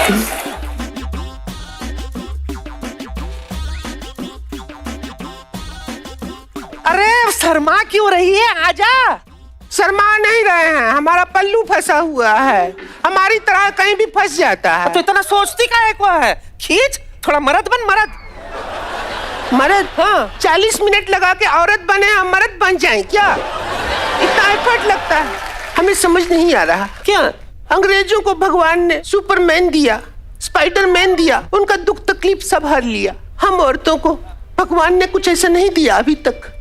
अरे शर्मा क्यों रही है, आजा। शर्मा नहीं रहे हैं, हमारा पल्लू फंसा हुआ है, हमारी तरह कहीं भी फंस जाता है। तो इतना सोचती काहे को है, खींच थोड़ा मर्द बन, मर्द। मर्द? हाँ, 40 मिनट लगा के औरत बने हम मर्द बन जाएं क्या? इतना एफर्ट लगता है, हमें समझ नहीं आ रहा। क्या अंग्रेजों को भगवान ने सुपरमैन दिया, स्पाइडरमैन दिया, उनका दुख तकलीफ सब हर लिया। हम औरतों को भगवान ने कुछ ऐसा नहीं दिया अभी तक।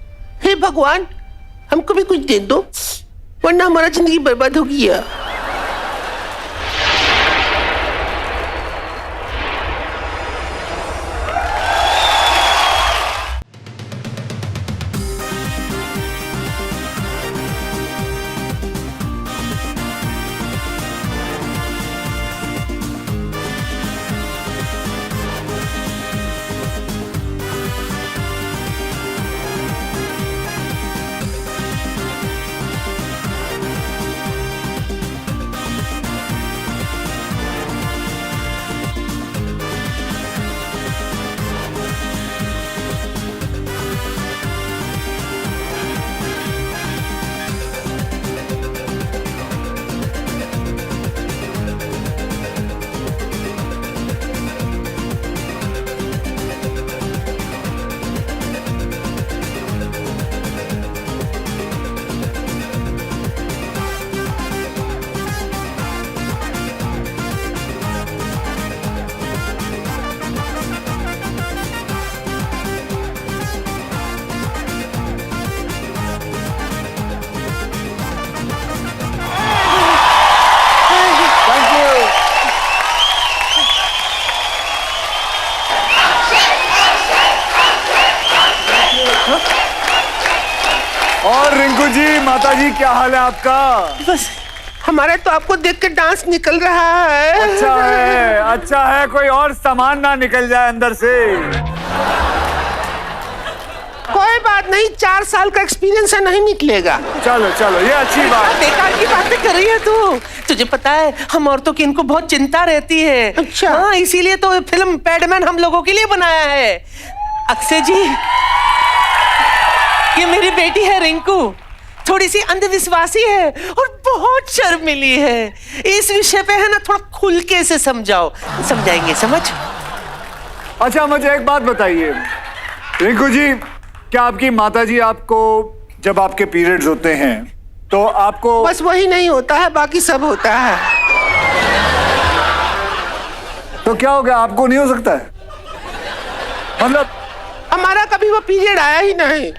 हे भगवान, हमको भी कुछ दे दो, वरना हमारा जिंदगी बर्बाद हो गया। और रिंकू जी, माता जी, क्या हाल है आपका? बस हमारे तो आपको देख के डांस निकल रहा है। अच्छा है, कोई और सामान ना निकल जाए अंदर से। कोई बात नहीं, 4 साल का एक्सपीरियंस है, नहीं निकलेगा। चलो चलो, ये अच्छी बात। बेकार की बातें कर रही है तू। तुझे पता है हम औरतों की इनको बहुत चिंता रहती है। अच्छा। हाँ, इसीलिए तो फिल्म पैडमैन हम लोगों के लिए बनाया है। अक्षय जी, ये मेरी बेटी है रिंकू, थोड़ी सी अंधविश्वासी है और बहुत शर्मीली है। इस विषय पे है ना थोड़ा खुल के से समझाओ, समझाएंगे, समझ। अच्छा, मुझे एक बात बताइए रिंकू जी, क्या आपकी माताजी आपको जब आपके पीरियड्स होते हैं तो आपको बस वही नहीं होता है, बाकी सब होता है। तो क्या हो गया, आपको नहीं हो सकता है? मतलब हमारा कभी वो पीरियड आया ही नहीं।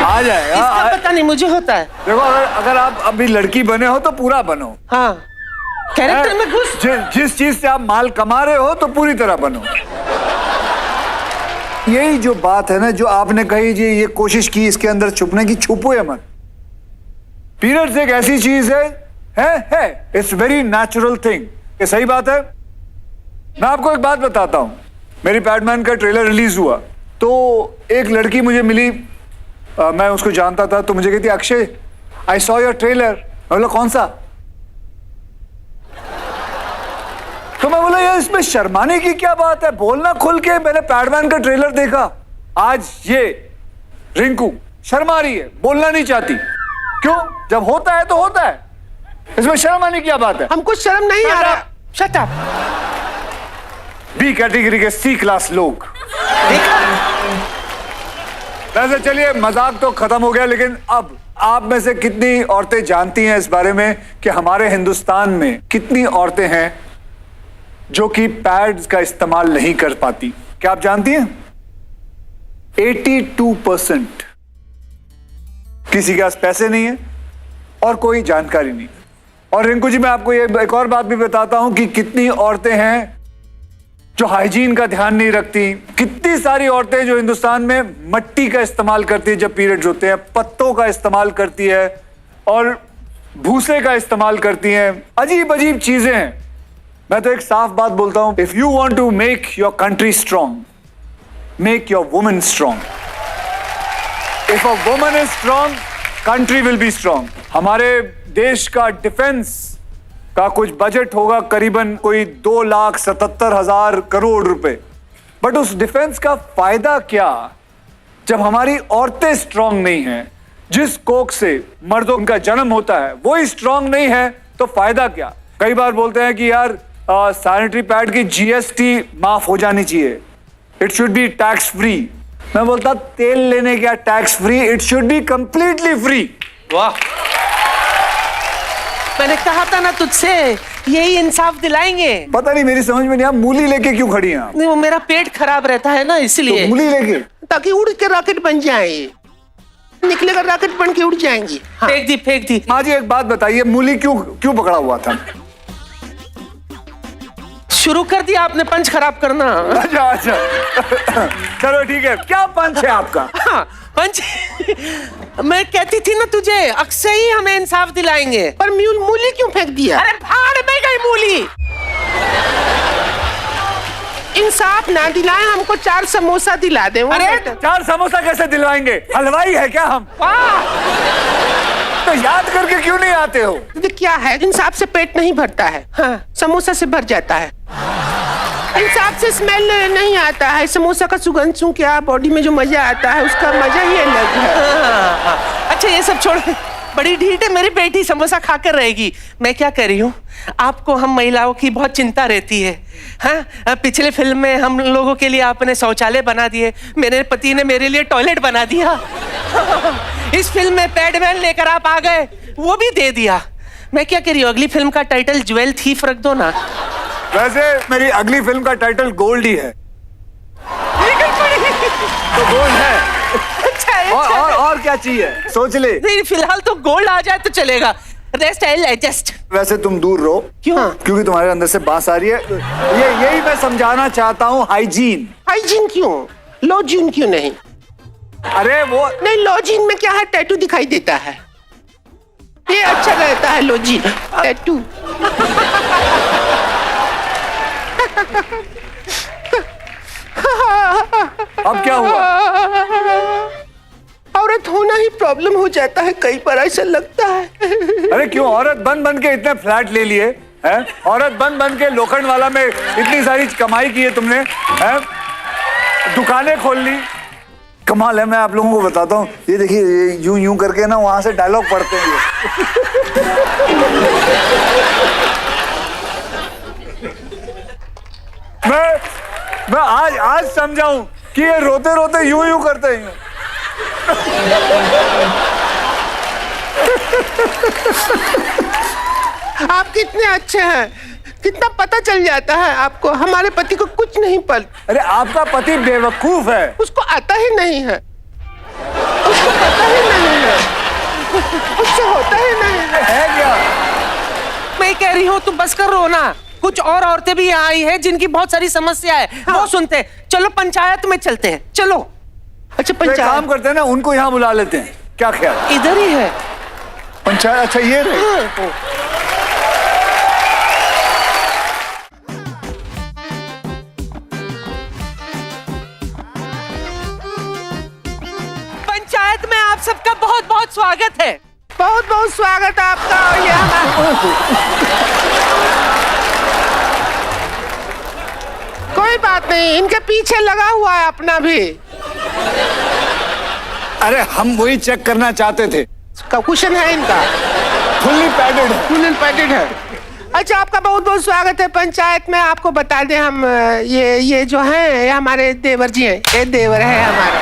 आ जाएगा। इसका पता नहीं, मुझे होता है। देखो, अगर आप अभी लड़की बने हो तो पूरा बनो। हाँ, कैरेक्टर में घुस। जिस चीज से आप माल कमा रहे हो तो पूरी तरह बनो। यही जो बात है ना, जो आपने कही जी, ये कोशिश की इसके अंदर छुपने की, छुपो या मत। पीरियड्स एक ऐसी चीज है इट्स वेरी नेचुरल थिंग। ये सही बात है। मैं आपको एक बात बताता हूं, मेरी पैडमैन का ट्रेलर रिलीज हुआ तो एक लड़की मुझे मिली, मैं उसको जानता था, तो मुझे कहती, Akshay I saw your trailer. मैं बोला, कौन सा? तो मैं बोला, यार इसमें शर्माने की क्या बात है, बोलना खुल के, मैंने पैडमैन का ट्रेलर देखा। आज ये रिंकू शर्मा रही है, बोलना नहीं चाहती। क्यों? जब होता है तो होता है, इसमें शर्म आने की क्या बात है? हमको शर्म नहीं आ रहा। Shut up. बी कैटेगरी के सी क्लास लोग। वैसे चलिए, मजाक तो खत्म हो गया, लेकिन अब आप में से कितनी औरतें जानती हैं इस बारे में कि हमारे हिंदुस्तान में कितनी औरतें हैं जो कि पैड्स का इस्तेमाल नहीं कर पाती? क्या आप जानती हैं? 82%। किसी के पास पैसे नहीं है और कोई जानकारी नहीं। और रिंकू जी, मैं आपको ये एक और बात भी बताता हूं कि कितनी औरतें हैं जो हाइजीन का ध्यान नहीं रखती। कितनी सारी औरतें जो हिंदुस्तान में मट्टी का इस्तेमाल करती है जब पीरियड्स होते हैं, पत्तों का इस्तेमाल करती है और भूसे का इस्तेमाल करती हैं। अजीब अजीब चीजें हैं। मैं तो एक साफ बात बोलता हूं, if you want to make your country strong, make your women strong. If a woman is strong, country will be strong. हमारे देश का डिफेंस का कुछ बजट होगा करीबन कोई 2,77,000 करोड़ रुपए। बट उस डिफेंस का फायदा क्या जब हमारी औरतें स्ट्रांग नहीं हैं? जिस कोख से मर्दों का जन्म होता है वो ही स्ट्रांग नहीं है तो फायदा क्या? कई बार बोलते हैं कि यार सैनिटरी पैड की जीएसटी माफ हो जानी चाहिए, it should be tax free. मैं बोलता तेल लेने क्या tax free, it should be completely free. वाह, मैंने कहा था ना तुझसे, यही इंसाफ दिलाएंगे। पता नहीं मेरी समझ में नहीं, आप मूली लेके क्यों खड़ी हैं आप? नहीं, वो मेरा पेट खराब रहता है ना इसलिए। तो मूली लेके ताकि उड़ के रॉकेट बन जाए, निकलेगा रॉकेट बन के उड़ जाएंगी। हाँ। फेंक दी फेंक दी। माँ जी एक बात बताइए, मूली क्यों पकड़ा हुआ था? शुरू कर दिया आपने पंच खराब करना। अच्छा चलो ठीक है, क्या पंच है आपका? हाँ, पंच मैं कहती थी ना तुझे, अक्सर ही हमें इंसाफ दिलाएंगे। पर मूली क्यों फेंक दिया? अरे भाड़ में गई मूली। इंसाफ ना दिलाए, हमको 4 समोसा दिला दे। अरे 4 समोसा कैसे दिलवाएंगे? हलवाई है क्या हम? तो याद करके क्यों नहीं आते हो? क्या है, इंसाफ से पेट नहीं भरता है। हाँ, समोसा से भर जाता है। इंसाफ से स्मेल नहीं आता है, समोसा का सुगंध सूंघ के बॉडी में जो मजा आता है उसका मजा ही अलग है। अच्छा ये सब छोड़, बड़ी ढीठ है मेरी बेटी, समोसा खाकर रहेगी। मैं क्या कर रही हूँ, आपको हम महिलाओं की बहुत चिंता रहती है। हाँ, पिछले फिल्म में हम लोगों के लिए आपने शौचालय बना दिए, मेरे पति ने मेरे लिए टॉयलेट बना दिया। इस फिल्म में पैडमैन लेकर आप आ गए, वो भी दे दिया। मैं क्या कह रही हूँ, अगली फिल्म का टाइटल ज्वेल थीफ रख दो ना। वैसे मेरी अगली फिल्म का टाइटल गोल्ड ही है। तो गोल्ड है। और क्या चाहिए सोच ले। नहीं, फिलहाल तो गोल्ड आ जाए तो चलेगा, रेस्ट आई एडजस्ट। वैसे तुम दूर रहो। क्यों? क्योंकि तुम्हारे अंदर से बांस आ रही है। यही मैं समझाना चाहता हूँ, हाइजीन। हाइजीन क्यों, लॉजीन क्यों नहीं? अरे वो नहीं, लॉजीन में क्या है, टैटू दिखाई देता है, ये अच्छा रहता है लॉजीन टैटू। अब क्या हुआ? औरत होना ही प्रॉब्लम हो जाता है, कई बार ऐसा लगता है। अरे क्यों, औरत बन के इतने फ्लैट ले लिए हैं? औरत बन के लोखंड वाला में इतनी सारी कमाई की है तुमने, हैं? दुकानें खोल ली। कमाल है, मैं आप लोगों को बताता हूँ, ये देखिए यूं करके ना वहां से डायलॉग पढ़ते हैं ये। मैं आज समझाऊं कि ये रोते रोते यूं करते हैं। आप कितने अच्छे हैं, कितना पता चल जाता है आपको, हमारे पति को कुछ नहीं पता। अरे आपका पति बेवकूफ है, उसको आता ही नहीं है, उसको पता ही नहीं है, उससे होता ही नहीं है क्या? मैं कह रही हूँ तुम बस कर रो ना, कुछ और औरतें भी यहाँ आई हैं जिनकी बहुत सारी समस्या है। हाँ। वो सुनते हैं, चलो पंचायत में चलते हैं, चलो। अच्छा पंचायत काम करते हैं ना, उनको यहाँ बुला लेते हैं, क्या ख्याल? इधर ही है पंचायत। अच्छा ये रहे। पंचायत में आप सबका बहुत बहुत स्वागत है। बहुत बहुत स्वागत आपका। और ये कोई बात नहीं, इनके पीछे लगा हुआ है अपना भी। अरे हम वही चेक करना चाहते थे। कुशन है इनका, फुल्ली पैडेड है। फुल पैडेड है। अच्छा, आपका बहुत बहुत स्वागत है पंचायत में। आपको बता दें, हम ये जो हैं, ये हमारे देवर जी हैं, ये देवर है हमारे,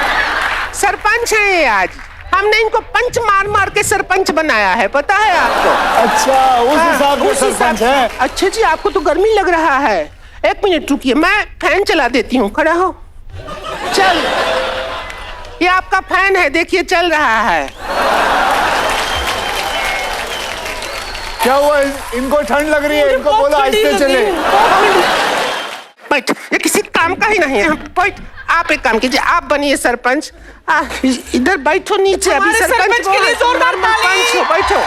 सरपंच हैं ये। आज हमने इनको पंच मार मार के सरपंच बनाया है, पता है आपको? अच्छा, उस हिसाब से सरपंच है। अच्छा जी, आपको तो गर्मी लग रहा है, 1 मिनट रुकिए, मैं फैन चला देती हूँ। खड़ा हो, चल। ये आपका फैन है, देखिए चल रहा है। क्या हुआ, इनको ठंड लग रही है? इनको बोला आहिस्ते चले। बैठ, ये किसी काम का ही नहीं है। बैठ, आप एक काम कीजिए, आप बनिए सरपंच। इधर बैठो नीचे, अभी सरपंच के लिए जोरदार ताली। बैठो।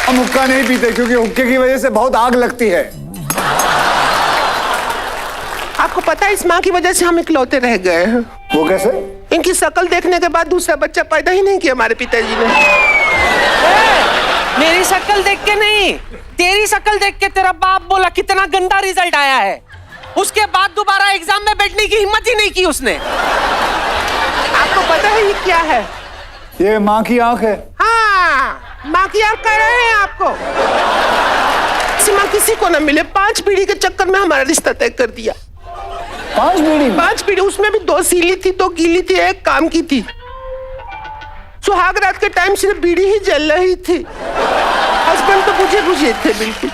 हम हुक्का नहीं पीते क्योंकि हुक्के की वजह से बहुत आग लगती है। आपको पता है, इस माँ की वजह से हम इकलौते रह गए हैं। वो कैसे? इनकी शक्ल देखने के बाद दूसरा बच्चा पैदा ही नहीं किया हमारे पिताजी ने। मेरी शक्ल देख के नहीं, तेरी शक्ल देख के तेरा बाप बोला कितना गंदा रिजल्ट आया है। उसके बाद दोबारा एग्जाम में बैठने की हिम्मत ही नहीं की उसने। आपको पता है ये क्या है? ये माँ की आंख है। हाँ, माँ की आंख कह रहे हैं आपको। सीमा किसी को न मिले, 5 पीढ़ी के चक्कर में हमारा रिश्ता तय कर दिया। 5 पीढ़ी? 5 पीढ़ी, उसमें भी 2 सीली थी, 2 गीली थी, 1 काम की थी। सुहाग रात के टाइम सिर्फ बीड़ी ही जल रही थी। हस्बैंड तो बुझे बुझे थे बिल्कुल।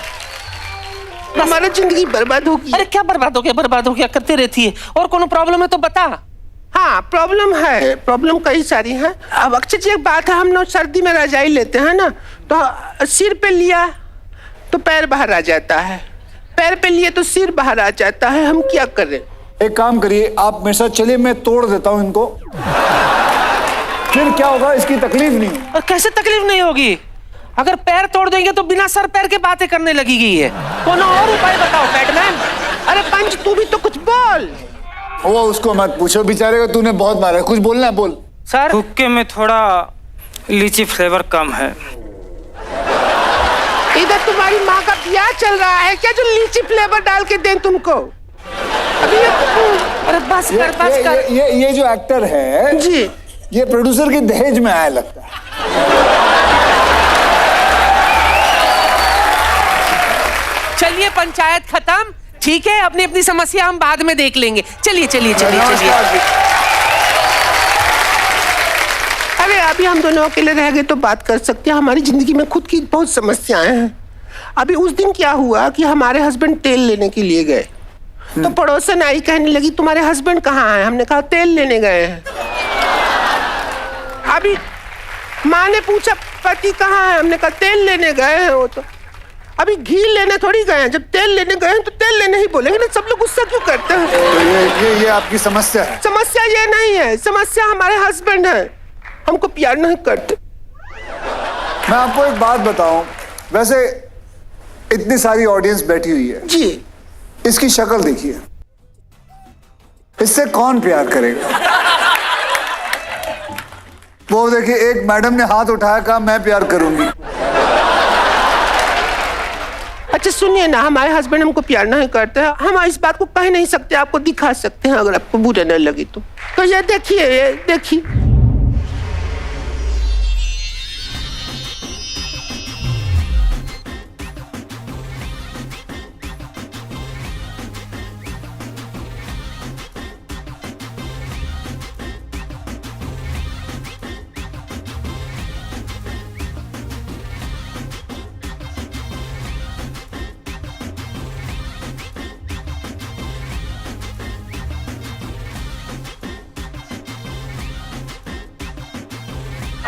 हमारा जिंदगी बर्बाद होगी। अरे क्या बर्बाद हो गया करते रहती है। और कोनो प्रॉब्लम है तो बता। हाँ प्रॉब्लम है, प्रॉब्लम कई सारी है। अब अक्षय जी एक बात है, हम लोग सर्दी में रजाई लेते हैं ना, तो सिर पे लिया तो पैर बाहर आ जाता है, पैर पे लिए तो सिर बाहर आ जाता है। हम क्या करें? एक काम करिए, आप मेरे साथ चलिए, मैं तोड़ देता हूँ इनको। फिर क्या होगा? इसकी तकलीफ नहीं। और कैसे तकलीफ नहीं होगी? अगर पैर तोड़ देंगे तो बिना सर पैर के बातें करने लगेगी ये। कोनो और उपाय बताओ बैटमैन। अरे पंच तू भी तो कुछ बोल। वो उसको मत पूछो, बेचारे को तूने बहुत मारा है। कुछ बोलना है बोल। सर हुक्के में थोड़ा लीची फ्लेवर कम है। इधर तुम्हारी माँ का ब्याह चल रहा है क्या जो लीची फ्लेवर डाल के दें तुमको? अभी अरे बस कर। ये जो एक्टर है जी, ये प्रोड्यूसर के दहेज में आया लगता है। चलिए पंचायत खत्म, ठीक है। अपनी अपनी समस्या हम बाद में देख लेंगे। चलिए चलिए चलिए चलिए। अरे अभी हम दोनों अकेले रह गए तो बात कर सकते हैं। हमारी जिंदगी में खुद की बहुत समस्याएं हैं। अभी उस दिन क्या हुआ कि हमारे हस्बैंड तेल लेने के लिए गए, तो पड़ोसन आई, कहने लगी तुम्हारे हस्बैंड कहाँ हैं? हमने कहा तेल लेने गए हैं। अभी माँ ने पूछा पति कहाँ है? हमने कहा तेल लेने गए हैं वो तो। अभी घी लेने थोड़ी गए हैं, जब तेल लेने गए हैं तो तेल लेने ही बोलेंगे ना। सब लोग गुस्सा क्यों करते हैं? तो ये आपकी समस्या है? समस्या ये नहीं है, समस्या हमारे हस्बैंड है, हमको प्यार नहीं करते। मैं आपको एक बात बताऊं, वैसे इतनी सारी ऑडियंस बैठी हुई है जी, इसकी शक्ल देखिए, इससे कौन प्यार करेगा? वो देखिए, एक मैडम ने हाथ उठाया, कहा मैं प्यार करूंगी। अच्छा सुनिए ना, हमारे हस्बैंड हमको प्यार नहीं करते हैं। हम इस बात को कह नहीं सकते, आपको दिखा सकते हैं अगर आपको बुरा न लगे तो ये देखिए, ये देखिए।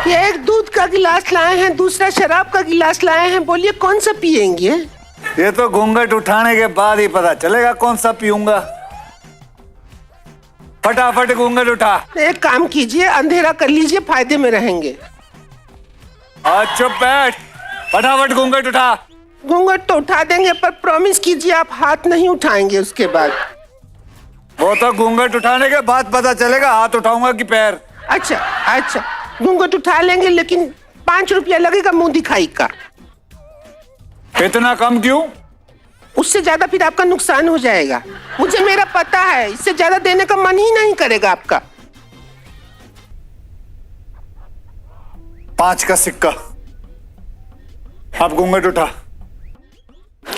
ये एक दूध का गिलास लाए हैं, दूसरा शराब का गिलास लाए हैं। बोलिए कौन सा पिएंगे? ये तो घूंघट उठाने के बाद ही पता चलेगा कौन सा पीऊंगा। फटाफट घूंघट उठा। एक काम कीजिए, अंधेरा कर लीजिए, फायदे में रहेंगे। आज चुप बैठ, फटाफट घूंघट उठा। घूंघट तो उठा देंगे, पर प्रॉमिस कीजिए आप हाथ नहीं उठाएंगे उसके बाद। वो तो घूंघट उठाने के बाद पता चलेगा हाथ उठाऊंगा कि पैर। अच्छा अच्छा, घूंघट उठा लेंगे, लेकिन 5 रुपया लगेगा मुंह दिखाई का। इतना कम क्यों? उससे ज्यादा फिर आपका नुकसान हो जाएगा। मुझे मेरा पता है, इससे ज्यादा देने का मन ही नहीं करेगा आपका। 5 का सिक्का। अब घूंघट उठा।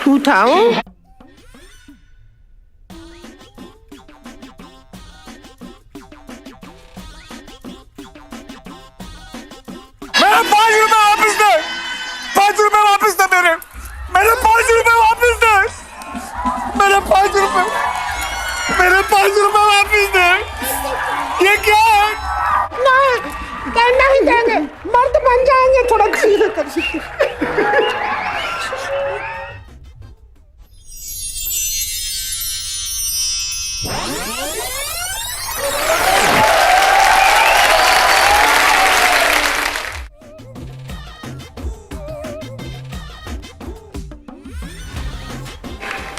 उठाऊं? मेरे 5 रुपए वापस दे। 5 रुपए वापस दे मेरे 5 रुपए वापस दे। मेरे 5 रुपए वापस दे। ये क्या है? नहीं देंगे, मर्द बन जाएंगे, थोड़ा धीरे कर।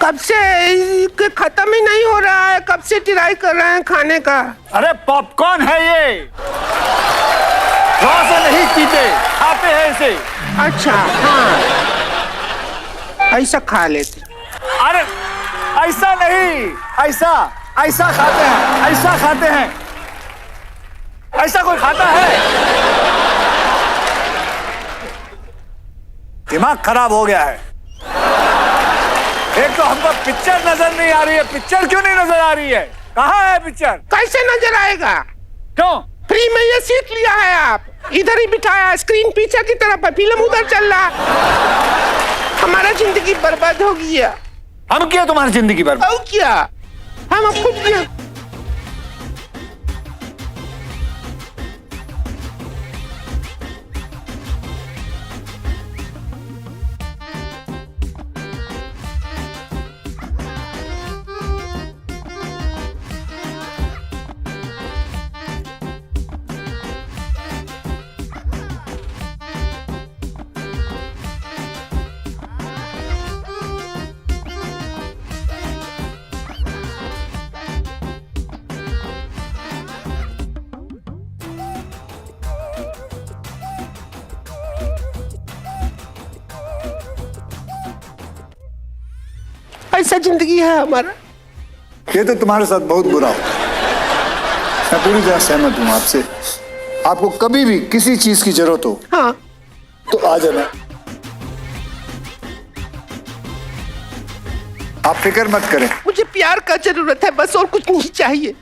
कब से खत्म ही नहीं हो रहा है, कब से ट्राई कर रहे हैं खाने का। अरे पॉपकॉर्न है ये, रॉ से नहीं पीते, खाते हैं इसे। अच्छा हाँ, ऐसा खा लेते। अरे ऐसा नहीं, ऐसा ऐसा खाते हैं, ऐसा खाते हैं। ऐसा कोई खाता है? दिमाग खराब हो गया है। एक तो हमको पिक्चर नजर नहीं आ रही है। पिक्चर क्यों नहीं नजर आ रही है? कहाँ है पिक्चर? कैसे नजर आएगा? क्यों? फ्री में ये सीट लिया है आप, इधर ही बिठाया, स्क्रीन पीछे की तरफ है, फिल्म उधर चल रहा। हमारा जिंदगी बर्बाद हो गया। हम किया तुम्हारी जिंदगी बर्बाद? और क्या, हम अब खुद किया। ऐसा जिंदगी है हमारा। ये तो तुम्हारे साथ बहुत बुरा हो। मैं पूरी तरह सहमत हूं आपसे। आपको कभी भी किसी चीज की जरूरत हो हाँ, तो आ जाना। आप फिक्र मत करें। मुझे प्यार का जरूरत है बस, और कुछ नहीं चाहिए।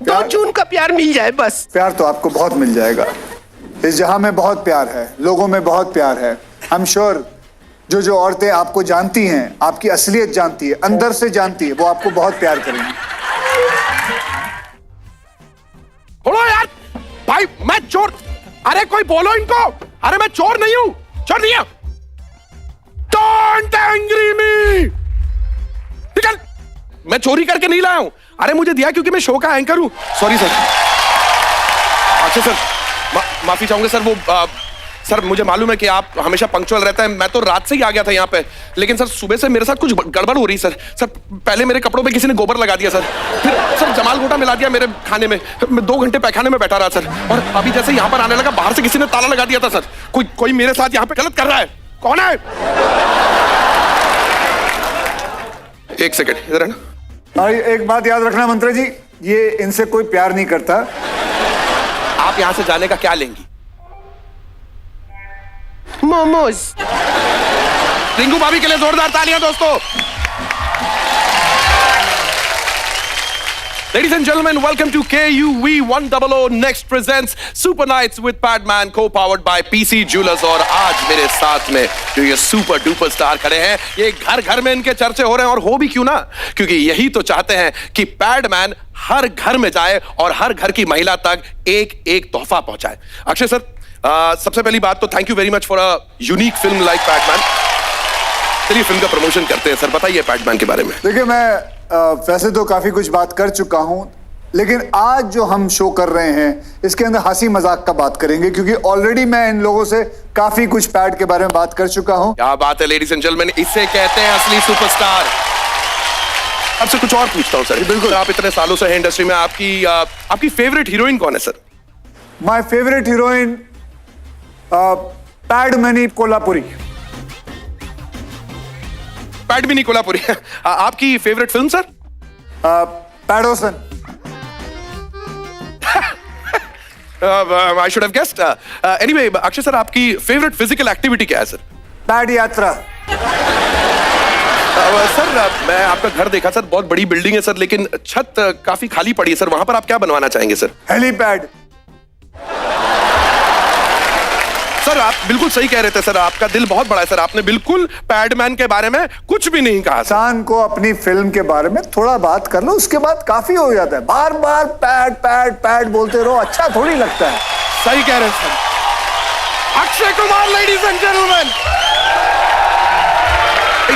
2 जून का प्यार मिल जाए बस। प्यार तो आपको बहुत मिल जाएगा। इस जहां में बहुत प्यार है, लोगों में बहुत प्यार है। आई एम श्योर जो औरतें आपको जानती हैं, आपकी असलियत जानती है, अंदर से जानती है, वो आपको बहुत प्यार करेंगी। बोलो यार भाई, मैं चोर? अरे कोई बोलो इनको। अरे मैं चोर नहीं हूं, छोड़ दिया। डोंट एंग्री मी। निकल, मैं चोरी करके नहीं लाया हूं। अरे मुझे दिया क्योंकि मैं शो का एंकर हूं। Sorry sir. अच्छा सर, माफी चाहूंगा सर। वो सर मुझे मालूम है कि आप हमेशा पंक्चुअल रहते हैं। मैं तो रात से ही आ गया था यहाँ पे, लेकिन सर सुबह से मेरे साथ कुछ गड़बड़ हो रही सर। सर पहले मेरे कपड़ों पे किसी ने गोबर लगा दिया सर, फिर सर जमाल गोटा मिला दिया मेरे खाने में। मैं 2 घंटे पैखाने में बैठा रहा सर, और अभी जैसे यहाँ पर आने लगा, बाहर से किसी ने ताला लगा दिया था सर। कोई मेरे साथ यहाँ पे गलत कर रहा है। कौन है? एक सेकेंड इधर है ना। एक बात याद रखना मंत्री जी, ये इनसे कोई प्यार नहीं करता। आप यहाँ से जाने का क्या लेंगी? मोमोज। रिंकू भाभी के लिए जोरदार तालियां दोस्तों। Ladies and gentlemen, welcome to KUV 100 Next presents Super Nights with Padman, co-powered by PC Jewelers। और आज मेरे साथ में जो ये सुपर डुपर स्टार खड़े हैं, ये घर घर में इनके चर्चे हो रहे हैं, और हो भी क्यों ना, क्योंकि यही तो चाहते हैं कि पैडमैन हर घर में जाए और हर घर की महिला तक एक एक तोहफा पहुंचाए। अक्षय सर, सबसे पहली बात तो thank you very much for a unique film like Padman. चलिए फिल्म का प्रमोशन करते हैं सर, बताइए पैडमैन के बारे में। देखिए, मैं वैसे तो काफी कुछ बात कर चुका हूं, लेकिन आज जो हम शो कर रहे हैं इसके अंदर हंसी मजाक का बात करेंगे, क्योंकि ऑलरेडी मैं इन लोगों से काफी कुछ पैड के बारे में बात कर चुका हूं। क्या बात है लेडीज एंड जेंटलमैन, इसे कहते हैं असली सुपरस्टार। आपसे कुछ और पूछता हूं सर। बिल्कुल। आप इतने सालों से हैं इंडस्ट्री में, आपकी फेवरेट हीरोइन कौन है sir? My favourite heroine Padmini Kolhapure. Padmini Kolhapure. आपकी favourite film sir? Padosan. I should have guessed. Anyway, Akshay sir, आपकी फेवरेट फिजिकल एक्टिविटी क्या है सर? पैड यात्रा। सर मैं आपका घर देखा सर, बहुत बड़ी बिल्डिंग है सर, लेकिन छत काफी खाली पड़ी है सर, वहां पर आप क्या बनवाना चाहेंगे सर? हेलीपैड। सर आप बिल्कुल सही कह रहे थे सर, आपका दिल बहुत बड़ा है सर, आपने बिल्कुल पैडमैन के बारे में कुछ भी नहीं कहा। इंसान को अपनी फिल्म के बारे में थोड़ा बात कर लो, उसके बाद काफी हो जाता है। बार बार पैड पैड पैड बोलते रहो, अच्छा थोड़ी लगता है। सही कह रहे हैं sir. Akshay Kumar, ladies and gentleman.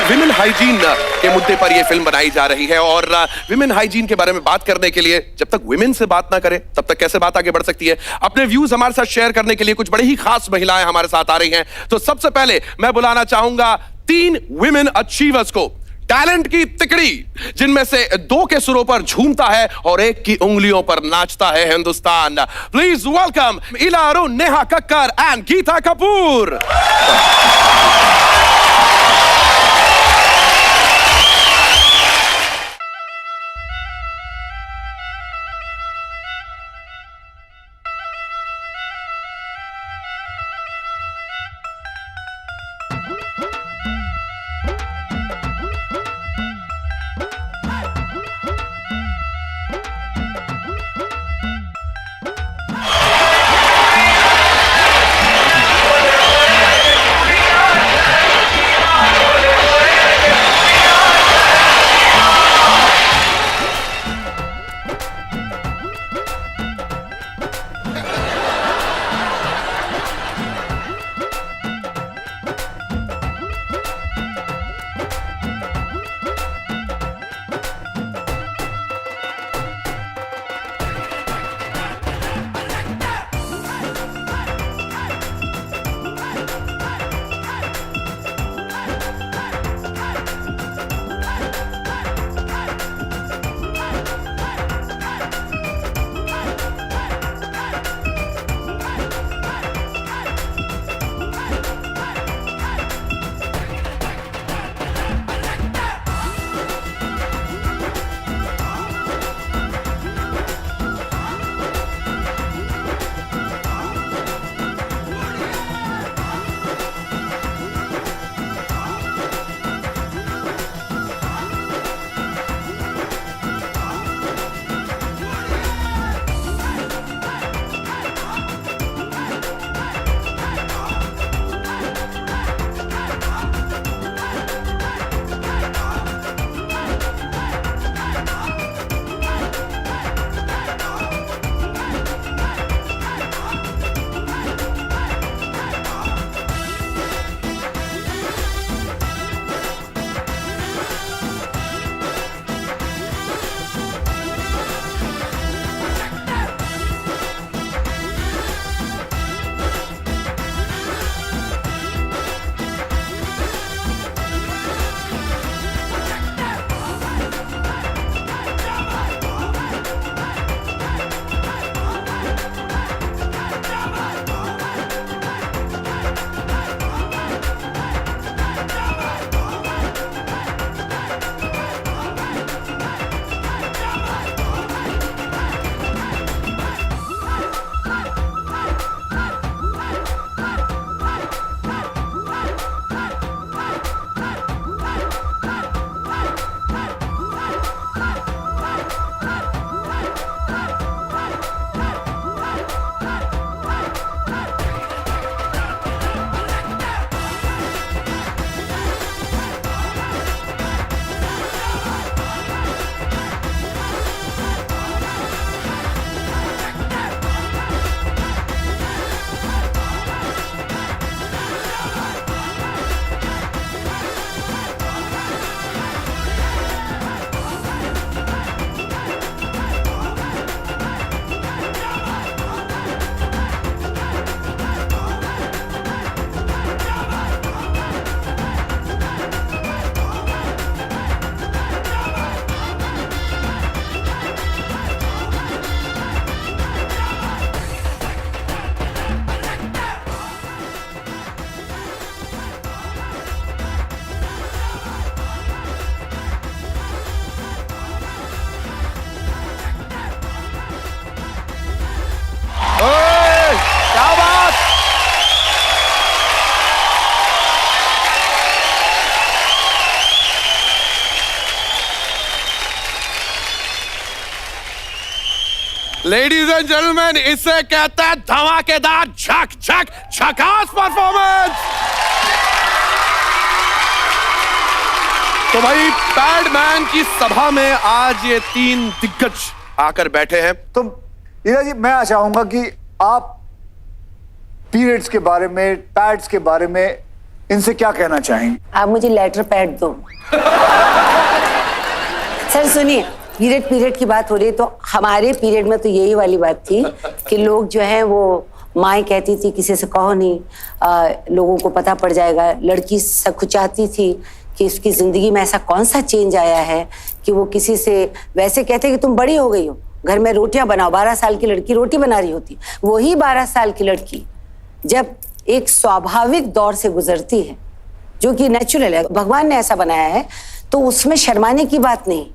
Women hygiene के मुद्दे पर यह फिल्म बनाई जा रही है, और विमेन हाइजीन के बारे में बात करने के लिए जब तक विमेन से बात ना करें तब तक कैसे बात आगे बढ़ सकती है। अपने व्यूज हमारे साथ शेयर करने के लिए कुछ बड़ी ही खास महिलाएं हमारे साथ आ रही हैं। तो सबसे पहले मैं बुलाना चाहूंगा 3 विमेन अचीवर्स को। टैलेंट की तिकड़ी, जिनमें से 2 के सुरों पर झूमता है और 1 की उंगलियों पर नाचता है Hindustan. Please welcome Ila Arun, Neha Kakkar and Geeta Kapoor. Ladies and gentleman, इसे कहते हैं धमाकेदार झक झक झकास परफॉर्मेंस। तो भाई पैडमैन की सभा में आज ये 3 दिग्गज आकर बैठे हैं। तो ईरा जी, मैं चाहूंगा कि आप पीरियड्स के बारे में, पैड्स के बारे में इनसे क्या कहना चाहेंगे? आप मुझे लेटर पैड दो। सर सुनिए, पीरियड की बात हो रही है, तो हमारे पीरियड में तो यही वाली बात थी कि लोग जो है वो माएँ कहती थी किसी से कहो नहीं, लोगों को पता पड़ जाएगा। लड़की सकुचाती थी कि उसकी जिंदगी में ऐसा कौन सा चेंज आया है कि वो किसी से वैसे कहते कि तुम बड़ी हो गई हो, घर में रोटियां बनाओ। 12 साल की लड़की रोटी बना रही होती, वही 12 साल की लड़की जब एक स्वाभाविक दौर से गुजरती है जो कि नेचुरल है, भगवान ने ऐसा बनाया है, तो उसमें शर्माने की बात नहीं।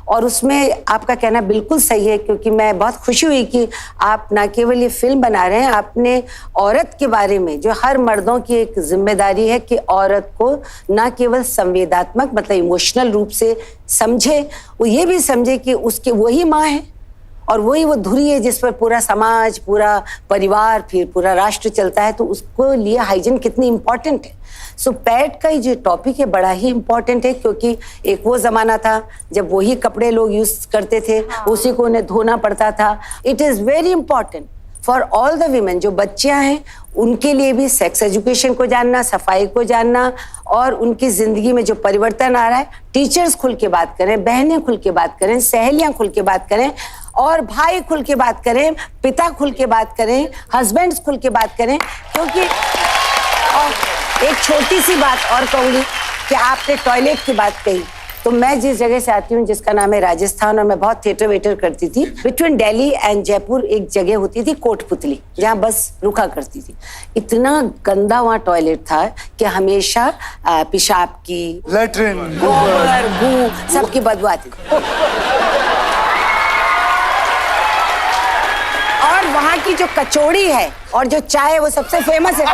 और उसमें आपका कहना बिल्कुल सही है, क्योंकि मैं बहुत खुशी हुई कि आप ना केवल ये फिल्म बना रहे हैं, आपने औरत के बारे में, जो हर मर्दों की एक जिम्मेदारी है कि औरत को ना केवल संवेदात्मक मतलब इमोशनल रूप से समझे, वो ये भी समझे कि उसके वही माँ है और वही वो धुरी है जिस पर पूरा समाज, पूरा परिवार, फिर पूरा राष्ट्र चलता है। तो उसको लिए हाइजीन कितनी इंपॉर्टेंट है। सो पैड का जो टॉपिक है बड़ा ही इंपॉर्टेंट है, क्योंकि एक वो जमाना था जब वही कपड़े लोग यूज करते थे, उसी को उन्हें धोना पड़ता था। It is very important for all the women, जो बच्चियां हैं उनके लिए भी सेक्स एजुकेशन को जानना, सफाई को जानना, और उनकी जिंदगी में जो परिवर्तन आ रहा है, टीचर्स खुल के बात करें, बहनें खुल के बात करें, सहेलियां खुल के बात करें, और भाई खुल के बात करें, पिता खुल के बात करें, हस्बैंड्स खुल के बात करें। क्योंकि एक छोटी सी बात और कहूंगी कि आपने टॉयलेट की बात कही, तो मैं जिस जगह से आती हूँ जिसका नाम है राजस्थान, और मैं बहुत थिएटर वेटर करती थी, बिटवीन दिल्ली एंड जयपुर एक जगह होती थी कोटपुतली, जहाँ बस रुका करती थी। इतना गंदा वहाँ टॉयलेट था कि हमेशा पेशाब की, लेटरिन, गोबर, गू सबकी बदबू आती थी। और वहाँ की जो कचौड़ी है और जो चाय, वो सबसे फेमस है।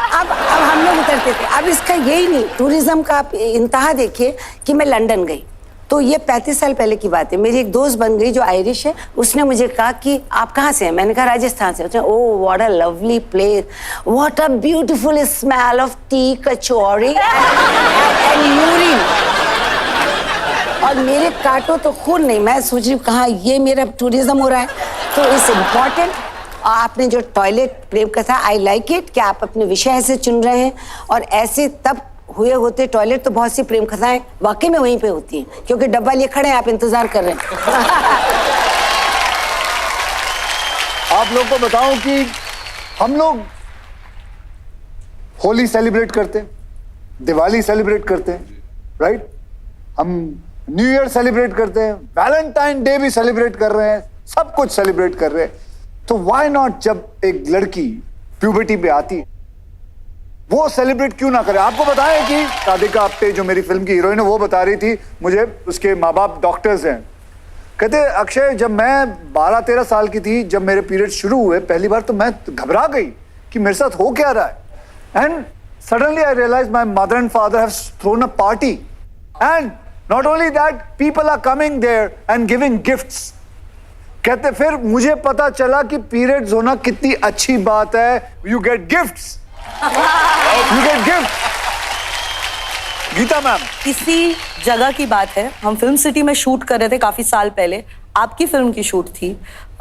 अब हम लोग उतरते थे। अब इसका यही नहीं, टूरिज्म का आप इंतहा देखिए कि मैं लंदन गई, तो ये 35 साल पहले की बात है। मेरी एक दोस्त बन गई जो आयरिश है, उसने मुझे कहा कि आप कहाँ से हैं? मैंने कहा राजस्थान से। उसने oh what a lovely place, what a beautiful smell of T, kachori and urine. और मेरे काटो तो खून नहीं, मैं सोच रही हूँ कहाँ ये मेरा टूरिज्म हो रहा है। तो इट्स इम्पॉर्टेंट। आपने जो टॉयलेट प्रेम कथा, आई लाइक इट कि आप अपने विषय ऐसे चुन रहे हैं, और ऐसे तब हुए होते टॉयलेट तो बहुत सी प्रेम कथाएं वाकई में वहीं पे होती हैं, क्योंकि डब्बा लिए खड़े हैं, आप इंतजार कर रहे हैं। आप लोग को बताऊं कि हम लोग होली सेलिब्रेट करते हैं, दिवाली सेलिब्रेट करते हैं, राइट? हम न्यू ईयर सेलिब्रेट करते हैं, वैलेंटाइन डे भी सेलिब्रेट कर रहे हैं, सब कुछ सेलिब्रेट कर रहे हैं। तो व्हाई नॉट, जब एक लड़की प्यूबर्टी पे आती है, वो सेलिब्रेट क्यों ना करे? आपको बताएं कि राधिका आप्टे जो मेरी फिल्म की हीरोइन है, वो बता रही थी मुझे, उसके माँ बाप डॉक्टर्स हैं, कहते अक्षय जब मैं 12-13 साल की थी, जब मेरे पीरियड शुरू हुए पहली बार, तो मैं घबरा गई कि मेरे साथ हो क्या रहा है। And suddenly I realize my mother and father have thrown a party, and not only that, people are coming there and giving gifts. कहते फिर मुझे पता चला कि पीरियड्स होना कितनी अच्छी बात है। You get gifts, you get gift. Geeta ma'am, इसी जगह की बात है, हम फिल्म सिटी में शूट कर रहे थे काफी साल पहले, आपकी फिल्म की शूट थी,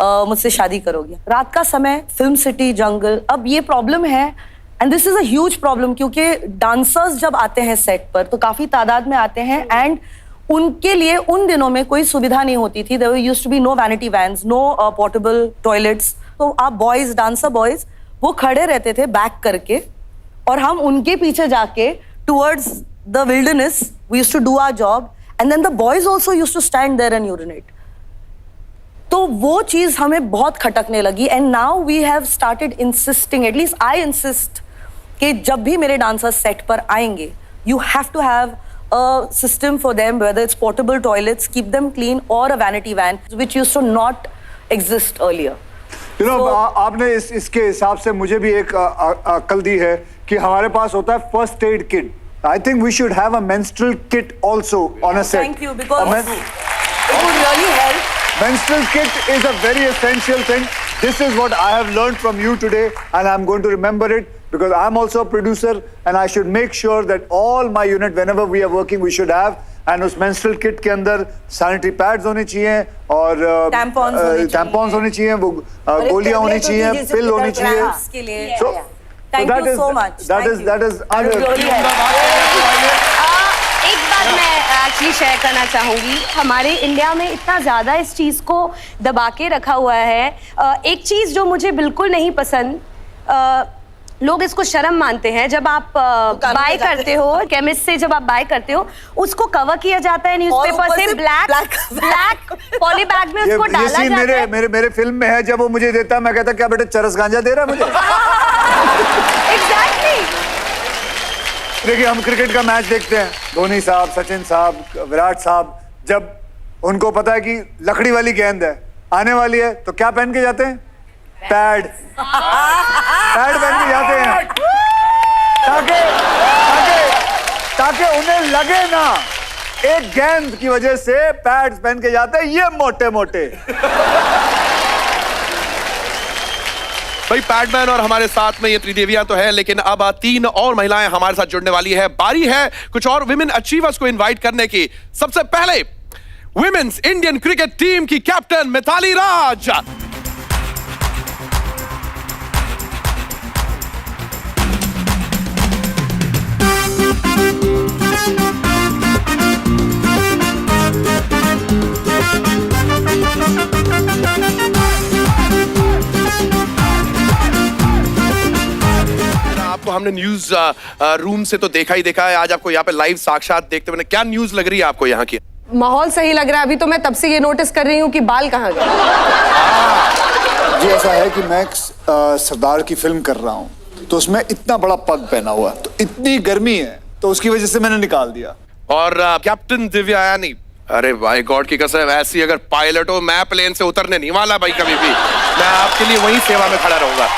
मुझसे शादी करोगे। रात का समय, फिल्म सिटी, जंगल। अब ये प्रॉब्लम है, and this is a huge problem, क्योंकि डांसर्स जब आते हैं सेट पर तो काफी तादाद में आते हैं, एंड उनके लिए उन दिनों में कोई सुविधा नहीं होती थी। There used to be no vanity vans, no portable toilets. तो आप बॉयज, डांसर बॉयज, वो खड़े रहते थे बैक करके, और हम उनके पीछे जाके towards the wilderness we used to do our job, and then the boys also used to stand there and urinate. तो वो चीज हमें बहुत खटकने लगी, and now we have started insisting, at least I insist, कि जब भी मेरे डांसर्स सेट पर आएंगे, you have to have a system for them, whether it's portable toilets, keep them clean, or a vanity van, which used to not exist earlier. You know, आपने इसके हिसाब से मुझे भी एक अकल दी है कि हमारे पास होता है first aid kit. I think we should have a menstrual kit also on a set. Thank you, because it would really help. Menstrual kit is a very essential thing. This is what I have learned from you today, and I'm going to remember it, because I'm also a producer and I should make sure that all my unit, whenever we are working, we should have, and उस menstrual kit के अंदर sanitary pads होने चाहिए, और tampons होने चाहिए, वो गोलियां होनी चाहिए, पिल होनी चाहिए. So thank you so much. That is एक बात मैं एक्चुअली शेयर करना चाहूँगी. हमारे इंडिया में इतना ज़्यादा इस चीज़ को दबा के रखा हुआ है. एक चीज़ जो मुझे बिल्कुल नहीं पसंद, लोग इसको शर्म मानते हैं। जब आप बाय करते हो केमिस्ट से, जब आप बाय करते हो उसको कवर किया जाता है न्यूज़पेपर से, ब्लैक पॉली बैग में उसको डाला सीन जाता है। मेरे फिल्म में है। जब वो मुझे देता मैं कहता क्या बेटा चरस गांजा दे रहा है मुझे। एग्जैक्टली। देखिए हम क्रिकेट का मैच देखते हैं, धोनी साहब, सचिन साहब, विराट साहब, जब उनको पता है कि लकड़ी वाली गेंद है आने वाली है तो क्या पहन के जाते हैं? पैड पहन के जाते हैं ताकि उन्हें लगे ना, एक गेंद की वजह से पैड्स पहन के जाते हैं ये मोटे मोटे। भाई पैडमैन और हमारे साथ में ये त्रिदेवियां तो है, लेकिन अब 3 और महिलाएं हमारे साथ जुड़ने वाली है। बारी है कुछ और विमेन अचीवर्स को इनवाइट करने की। सबसे पहले विमेन्स इंडियन क्रिकेट टीम की कैप्टन मिताली राज। आपको हमने न्यूज रूम से तो देखा ही देखा है, आज आपको यहाँ पे लाइव साक्षात देखते हुए क्या न्यूज लग रही है आपको यहाँ की? माहौल सही लग रहा है। अभी तो मैं तब से ये नोटिस कर रही हूँ कि बाल कहाँ गए। जी ऐसा है कि मैं सरदार की फिल्म कर रहा हूँ तो उसमें इतना बड़ा पग पहना हुआ तो इतनी गर्मी है तो उसकी वजह से मैंने निकाल दिया। और कैप्टन दिव्या यानी, अरे भाई गॉड की कसम, ऐसी अगर पायलट हो मैं प्लेन से उतरने नहीं वाला भाई कभी भी, मैं आपके लिए वही सेवा में खड़ा रहूंगा।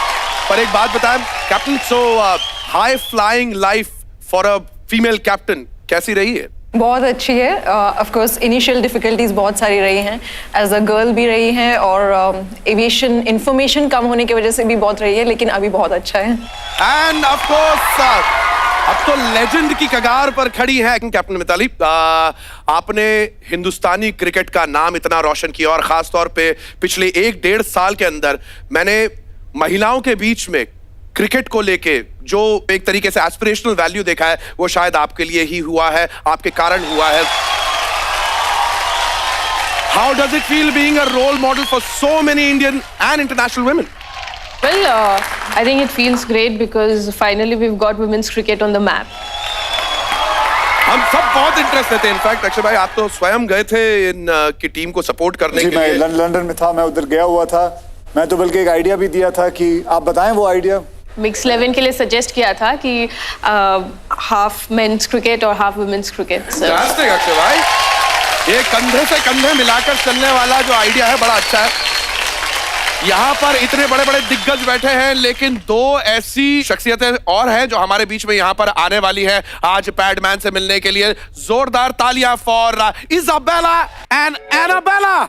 पर एक बात बताएं captain, so high flying life for a female captain कैसी रही है? बहुत अच्छी है। ऑफ कोर्स इनिशियल डिफिकल्टीज बहुत सारी रही हैं, एज अ गर्ल भी रही हैं और एविएशन इन्फॉर्मेशन कम होने की वजह से भी बहुत रही है, लेकिन अभी बहुत अच्छा है। एंड ऑफ कोर्स अब तो लेजेंड की कगार पर खड़ी है कैप्टन मिताली। आपने हिंदुस्तानी क्रिकेट का नाम इतना रोशन किया और खास तौर पे पिछले 1-1.5 साल के अंदर मैंने महिलाओं के बीच में क्रिकेट को लेके जो एक तरीके से एस्पिरेशनल वैल्यू देखा है वो शायद आपके लिए ही हुआ है, आपके कारण हुआ है। How does it feel being a role model for so many Indian and international women? Well, I think it feels great because finally we've got women's cricket on the map. हम सब बहुत इंटरेस्ट लेते हैं। In fact Akshay भाई आप तो स्वयं गए थे इन की टीम को सपोर्ट करने के लिए। मैं लंदन में था, मैं उधर गया हुआ था। मैं तो बल्कि एक आइडिया भी दिया था कि आप बताएं वो आइडिया। मिक्स 11 के लिए सजेस्ट किया था कि हाफ मेंस क्रिकेट और half women's cricket. Fantastic Akshay भाई, ये कंधे से कंधे मिलाकर चलने वाला जो आइडिया है बड़ा अच्छा है। यहाँ पर इतने बड़े बड़े दिग्गज बैठे हैं, लेकिन 2 ऐसी शख्सियतें और हैं जो हमारे बीच में यहाँ पर आने वाली है आज पैडमैन से मिलने के लिए। जोरदार तालियां for Isabella and Annabella.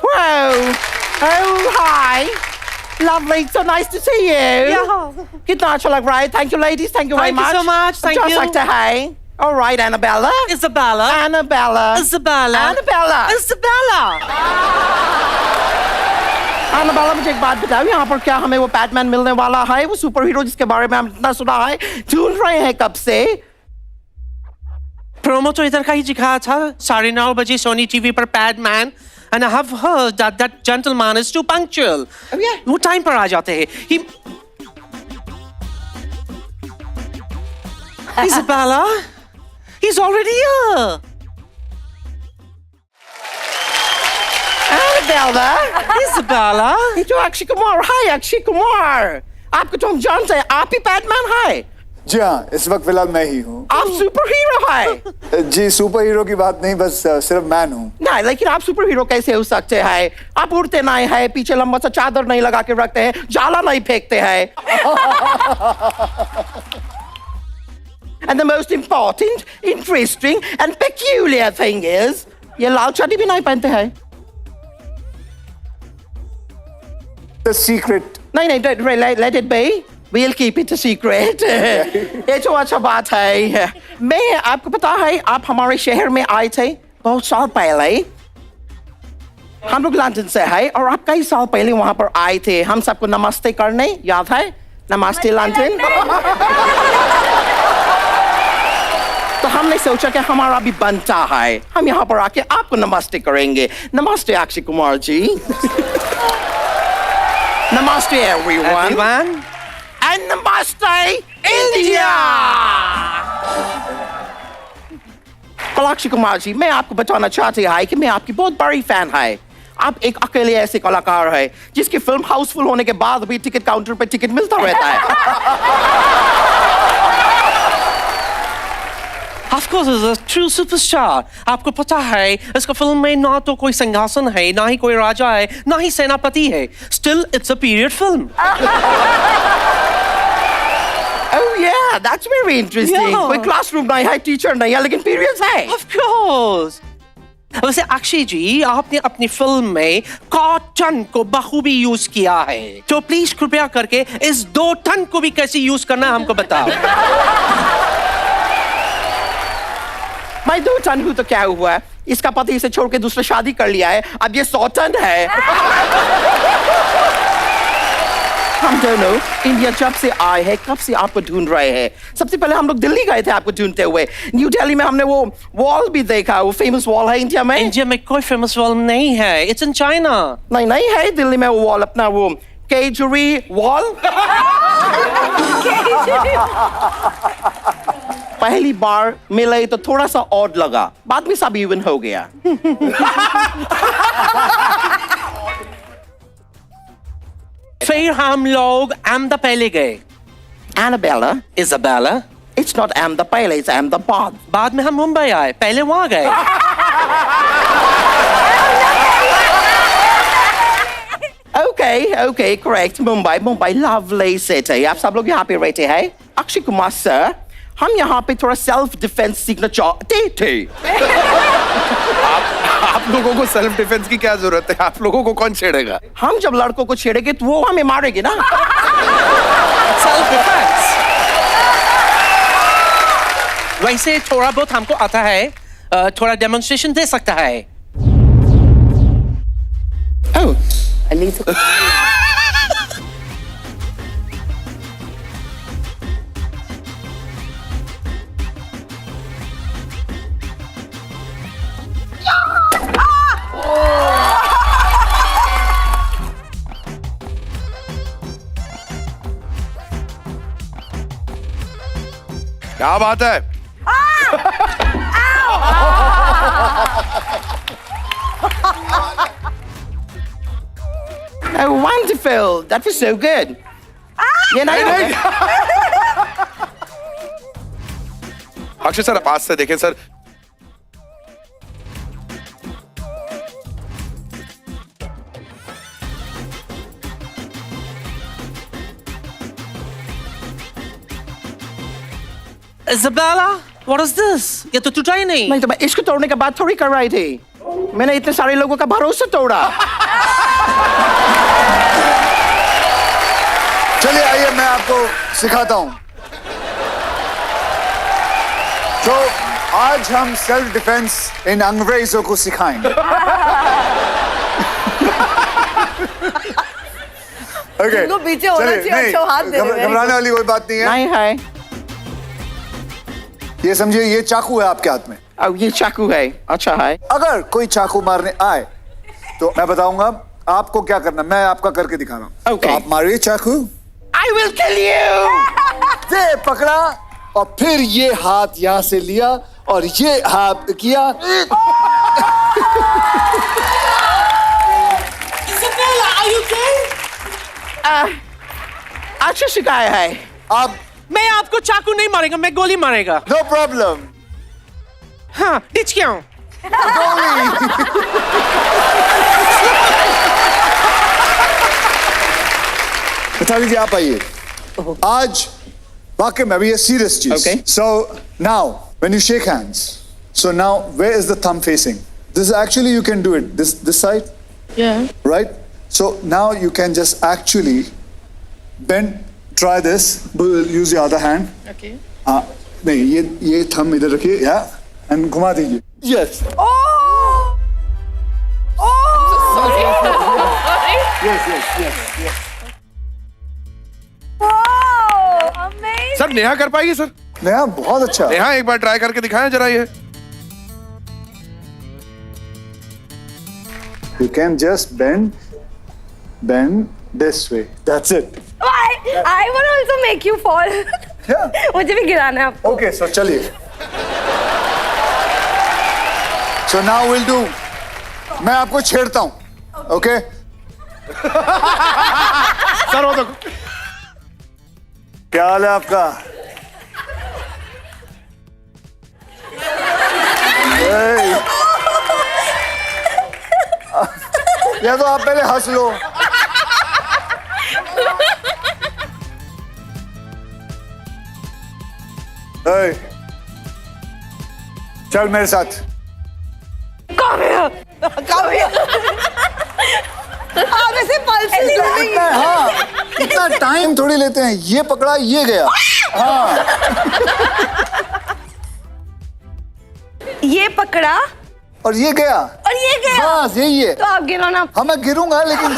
Whoa! Oh, hi! Lovely, so nice to see you. Yeah. कितना अच्छा लग रहा है. Thank you, ladies. Thank you very Thank you much. so much. Thank Just you. like to hey. All right, Annabella. Isabella. Annabella. Isabella. Annabella. Isabella. Annabella, मुझे एक बात बताओ, यहाँ पर क्या हमें वो बैटमैन मिलने वाला है? वो सुपर हीरो जिसके बारे में हम इतना सुना है, ढूंढ रहे हैं कब से? प्रोमो तो इधर का ही दिखाया था 9:30 बजे सोनी टीवी पर Padman, and I have heard that gentleman is too punctual. Oh, yeah. वो टाइम पर आ जाते हैं। Isabella, he's already here. Annabella. Isabella. ये तो अक्षय कुमार है, अक्षय कुमार। आपको तो हम जानते हैं, आप ही बैटमैन है। जी हाँ, इस वक्त फिलहाल मैं ही हूँ। आप सुपर हीरो है। जी सुपर हीरो की बात नहीं, बस सिर्फ मैन हूँ। नहीं, लेकिन आप सुपर हीरो कैसे हो सकते हैं? आप उड़ते नहीं है, पीछे लंबा सा चादर नहीं लगा के रखते हैं, जाला नहीं फेंकते हैं। And the most important, interesting and peculiar thing is, ये लाल चड्डी भी नहीं पहनते हैं। the secret. नहीं, let it be. We'll keep it a secret. ये जो अच्छा बात है। मैं आपको पता है आप हमारे शहर में आए थे बहुत साल पहले। हम लोग लंदन से है और आप कई साल पहले वहां पर आए थे हम सबको नमस्ते करने, याद है? नमस्ते लंदन। तो हमने सोचा कि हमारा भी बनता है, हम यहाँ पर आके आपको नमस्ते करेंगे। नमस्ते अक्षय कुमार जी। नमस्ते everyone. And Namaste India! Akshay Kumar ji, मैं आपको बताना चाहती है कि मैं आपकी बहुत बड़ी फैन है। आप एक अकेले ऐसे कलाकार है जिसकी फिल्म हाउसफुल होने के बाद भी टिकट काउंटर पे टिकट मिलता रहता है। Of course, is a true superstar. आपको पता है इसका फिल्म में ना तो कोई सिंहासन है, ना ही कोई राजा है, ना ही सेनापति है। Still, it's a period film. Oh yeah, that's very interesting. Yeah. कोई क्लासरूम नहीं है, टीचर नहीं है, लेकिन पीरियड्स है। Of course. वैसे अक्षय जी, आपने अपनी फिल्म में कॉटन को बखूबी यूज किया है, तो प्लीज कृपया करके इस 2 टन को भी कैसे यूज करना है हमको बताओ। मैं 2 टन हूँ तो क्या हुआ? इसका पति इसे छोड़ के दूसरा शादी कर लिया है, अब ये 100 टन है। हम दोनों इंडिया जब से आए हैं, कब से आपको ढूंढ रहे हैं। सबसे पहले हम लोग दिल्ली गए थे आपको ढूंढते हुए। न्यू दिल्ली में हमने वो वॉल भी देखा, वो फेमस वॉल है इंडिया में। इंडिया में कोई फेमस वॉल नहीं है, इट्स इन चाइना। नहीं है दिल्ली में वो वॉल, अपना वो केजरी वॉल। पहली बार मिले तो थोड़ा सा ऑड लगा, बाद में सब इवन हो गया। फिर हम लोग अहमदाबाद गए। Annabella? Isabella? It's not Ahmedabad, it's Ahmedabad. बाद में हम मुंबई आए, पहले वहां गए। Okay, correct. Mumbai, lovely city. आप सब लोग यहाँ पे रहते हैं। अक्षय कुमार सर, हम यहाँ पे थोड़ा सेल्फ डिफेंस सीखना चाहते थे। आप लोगों को सेल्फ डिफेंस की क्या जरूरत है? आप लोगों को कौन छेड़ेगा? हम जब लड़कों को छेड़ेंगे तो वो हमें मारेंगे ना। Self defence. वैसे थोड़ा बहुत हमको आता है, थोड़ा डेमोन्स्ट्रेशन दे सकता है। Oh. अली तो क्या बात है? Oh, wonderful. That was so good. ये नहीं। अक्षय सर, पास से देखें sir. Isabella, what is this? ये तो टूटा ही नहीं। नहीं तो मैं इसको तोड़ने के बाद थोड़ी कर रही थी। मैंने इतने सारे लोगों का भरोसा तोड़ा। चलिए आइए मैं आपको सिखाता हूं। तो आज हम सेल्फ डिफेंस इन अंग्रेजों को सिखाएंगे। ओके, इनको पीछे होना चाहिए, अच्छा हाथ दे रहे हैं। घबराने वाली कोई बात नहीं है। नहीं है। ये समझिए, ये चाकू है आपके हाथ में। अब ये चाकू है, अच्छा है। अगर कोई चाकू मारने आए तो मैं बताऊंगा आपको क्या करना। मैं आपका करके दिखा रहा हूं। Okay. तो आप मारिए चाकू। I will kill you. ये पकड़ा और फिर ये हाथ यहां से लिया और ये हाथ किया। अच्छा शिकायत है। अब मैं आपको चाकू नहीं मारेगा, मैं गोली मारेगा। No problem. हाँ, डिच क्यों? बता दीजिए, आप आइए। आज वाकई में अभी ये सीरियस चीज। Okay. So now when you shake hands, so now where is the thumb facing? This actually you can do it this side. Yeah. Right? So now you can just actually bend. Try this. Use your other hand. Okay. नहीं, ये thumb इधर रखिए, या and घुमा दीजिए. Yes. Yes. Sir Neha कर पाएगी sir? Neha बहुत अच्छा. नेहा एक बार ट्राई करके दिखाएं जरा ये. You can just bend this way. That's it. I will also make you fall. Yeah. मुझे भी गिराना है आपको. Okay, so चलिए. So now we'll do. मैं आपको छेड़ता हूँ. Okay? सर वो तो क्या हाल है आपका? या तो आप पहले हंस लो. चल मेरे साथ. हाँ, इतना टाइम थोड़ी लेते हैं. ये पकड़ा, ये गया. हाँ. ये पकड़ा और ये गया. और ये गया. बस यही है. तो आप गिरो ना. हाँ मैं गिरूंगा लेकिन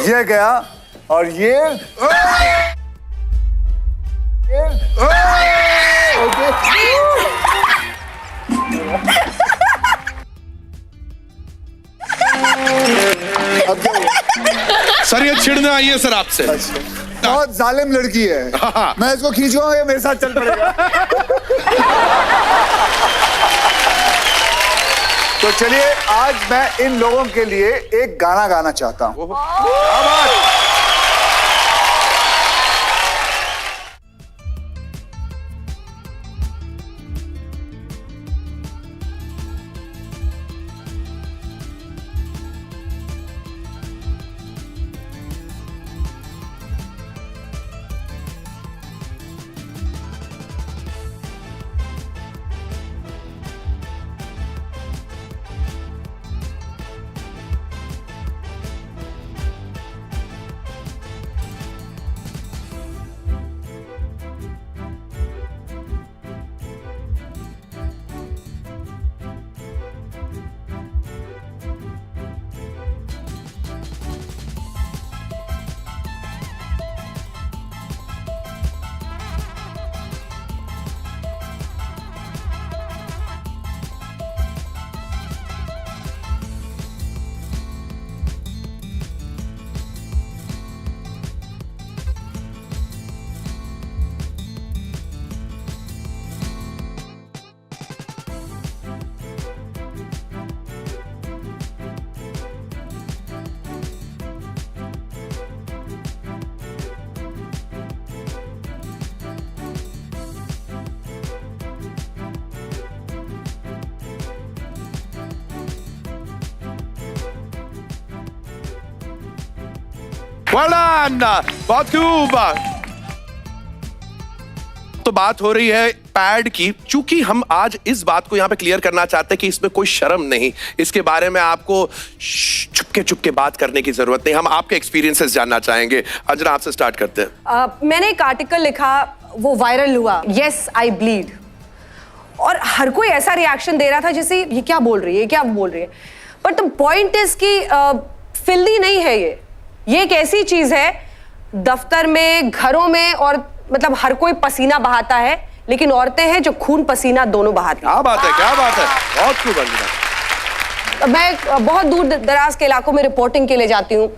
ये गया और ये सर ये छिड़ने आई है सर आपसे. बहुत जालिम लड़की है. मैं इसको खींचूंगा, ये मेरे साथ चल पड़ेगा. तो चलिए आज मैं इन लोगों के लिए एक गाना गाना चाहता हूं. क्या बात. Well done! बहुत खूब. तो बात हो रही है पैड की. चूंकि हम आज इस बात को यहाँ पे क्लियर करना चाहते हैं कि इसमें कोई शर्म नहीं, इसके बारे में आपको चुपके चुपके बात करने की जरूरत नहीं. हम आपके एक्सपीरियंसेस जानना चाहेंगे. अंजना आपसे स्टार्ट करते हैं. मैंने एक आर्टिकल लिखा, वो वायरल हुआ, यस आई ब्लीड, और हर कोई ऐसा रिएक्शन दे रहा था जैसे ये क्या बोल रही है, क्या बोल रही है. बट द पॉइंट इज कि फिल्दी नहीं है ये एक ऐसी चीज है, दफ्तर में, घरों में, और मतलब हर कोई पसीना बहाता है, लेकिन औरतें हैं जो खून पसीना दोनों बहाती हैं. क्या बात है, क्या बात है. बहुत खूब अंजना. मैं बहुत दूर दराज के इलाकों में रिपोर्टिंग के लिए जाती हूँ.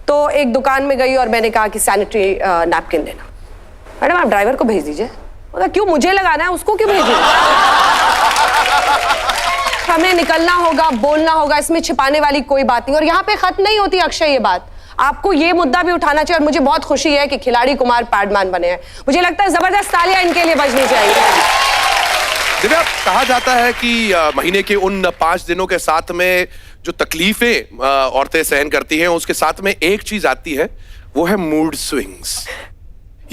तो एक दुकान में गई और मैंने कहा कि सैनिटरी नैपकिन देना. मैडम आप ड्राइवर को भेज दीजिए. बोला क्यों, मुझे लगाना है, उसको क्यों भेजिए. हमें निकलना होगा, बोलना होगा, इसमें छिपाने वाली कोई बात नहीं. और यहाँ पे खत्म नहीं होती अक्षय ये बात. आपको ये मुद्दा भी उठाना चाहिए. और मुझे बहुत खुशी है कि खिलाड़ी कुमार पैडमैन बने हैं. मुझे लगता है जबरदस्त तालियां इनके लिए बजनी चाहिए. दिव्या, कहा जाता है कि महीने के उन 5 दिनों के साथ में जो तकलीफें औरतें सहन करती हैं, उसके साथ में एक चीज आती है, वो है मूड स्विंग्स.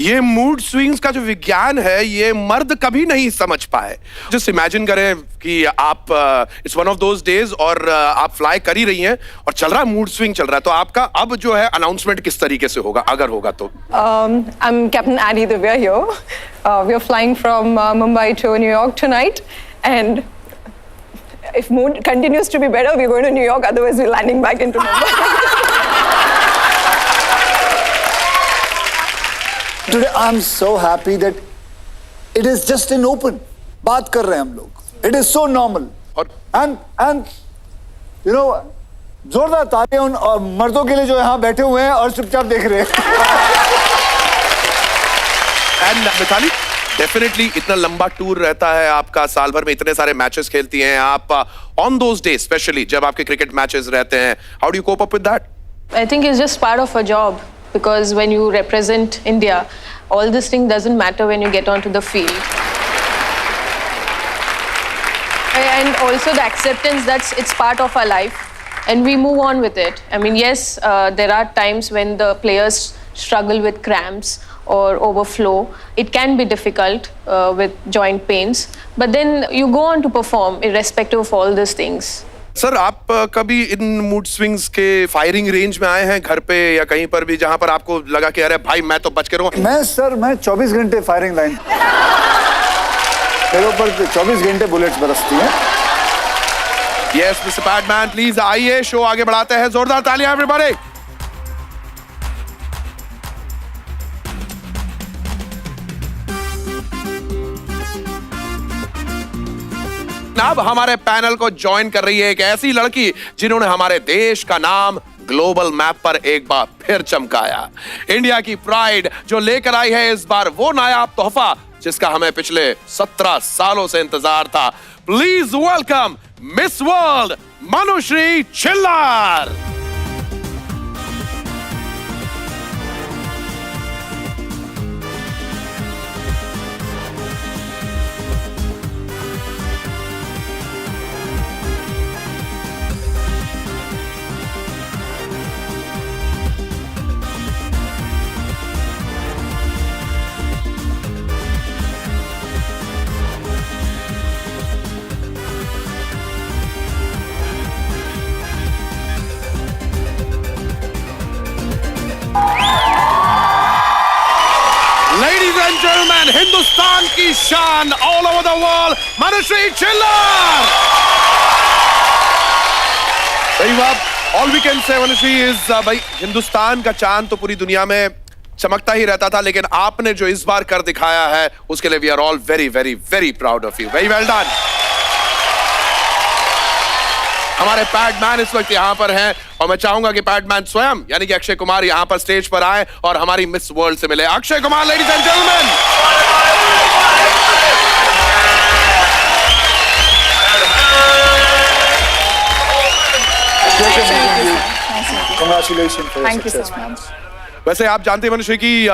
ये मूड स्विंग्स का जो विज्ञान है ये मर्द कभी नहीं समझ पाए। जस्ट इमेजिन करें कि आप it's one of those days और आप फ्लाई कर ही रही हैं और चल रहा है मूड स्विंग चल रहा है, तो आपका अब जो है अनाउंसमेंट किस तरीके से होगा अगर होगा तो? I'm Captain Annie Divya here. We are flying from Mumbai to New York tonight, and if mood continues to be better, we're going to New York. Otherwise, we're landing back into Mumbai. Today I'm so happy that it is just in open. बात कर रहे हैं हम लोग. It is so normal. And you know, जोरदार तालियां उन मर्दों के लिए जो यहाँ बैठे हुए हैं और चुपचाप देख रहे हैं. And मिताली, डेफिनेटली इतना लंबा टूर रहता है आपका, साल भर में इतने सारे मैचेस खेलती हैं आप. ऑन दोज डेज स्पेशली जब आपके क्रिकेट मैचेस रहते हैं, how do you cope up with that? I think it's just part of a job, because when you represent India, all this thing doesn't matter when you get onto the field. And also the acceptance that it's part of our life and we move on with it. I mean, yes, there are times when the players struggle with cramps or overflow. It can be difficult with joint pains, but then you go on to perform irrespective of all these things. Sir, आप कभी in mood swings के firing range में आए हैं घर पे या कहीं पर भी जहां पर आपको लगा कि अरे भाई मैं तो बच के रहूंगा? मैं 24 घंटे फायरिंग लाइन, मेरे ऊपर 24 घंटे बुलेट्स बरसती हैं. यस मिस्टर पैडमैन, प्लीज आइए, शो आगे बढ़ाते हैं. जोरदार तालियां एवरीबॉडी. अब हमारे पैनल को ज्वाइन कर रही है एक ऐसी लड़की जिन्होंने हमारे देश का नाम ग्लोबल मैप पर एक बार फिर चमकाया. इंडिया की प्राइड जो लेकर आई है इस बार वो नायाब तोहफा जिसका हमें पिछले 17 सालों से इंतजार था. Please welcome Miss World Manushri Chhillar. Gentlemen, Hindustan की शान all over the world, Manushree चिल्लर. भाई बाप, all we can say Manushree is भाई हिंदुस्तान का चांद तो पूरी दुनिया में चमकता ही रहता था, लेकिन आपने जो इस बार कर दिखाया है उसके लिए we are all very very very proud of you. Very well done. हमारे पैडमैन इस वक्त यहाँ पर हैं और मैं चाहूंगा कि पैडमैन स्वयं यानी कि अक्षय कुमार यहाँ पर स्टेज पर आए और हमारी मिस वर्ल्ड से मिले. Akshay Kumar, ladies and gentleman. Congratulations for your success, man. वैसे आप जानते हैं मनुष्य की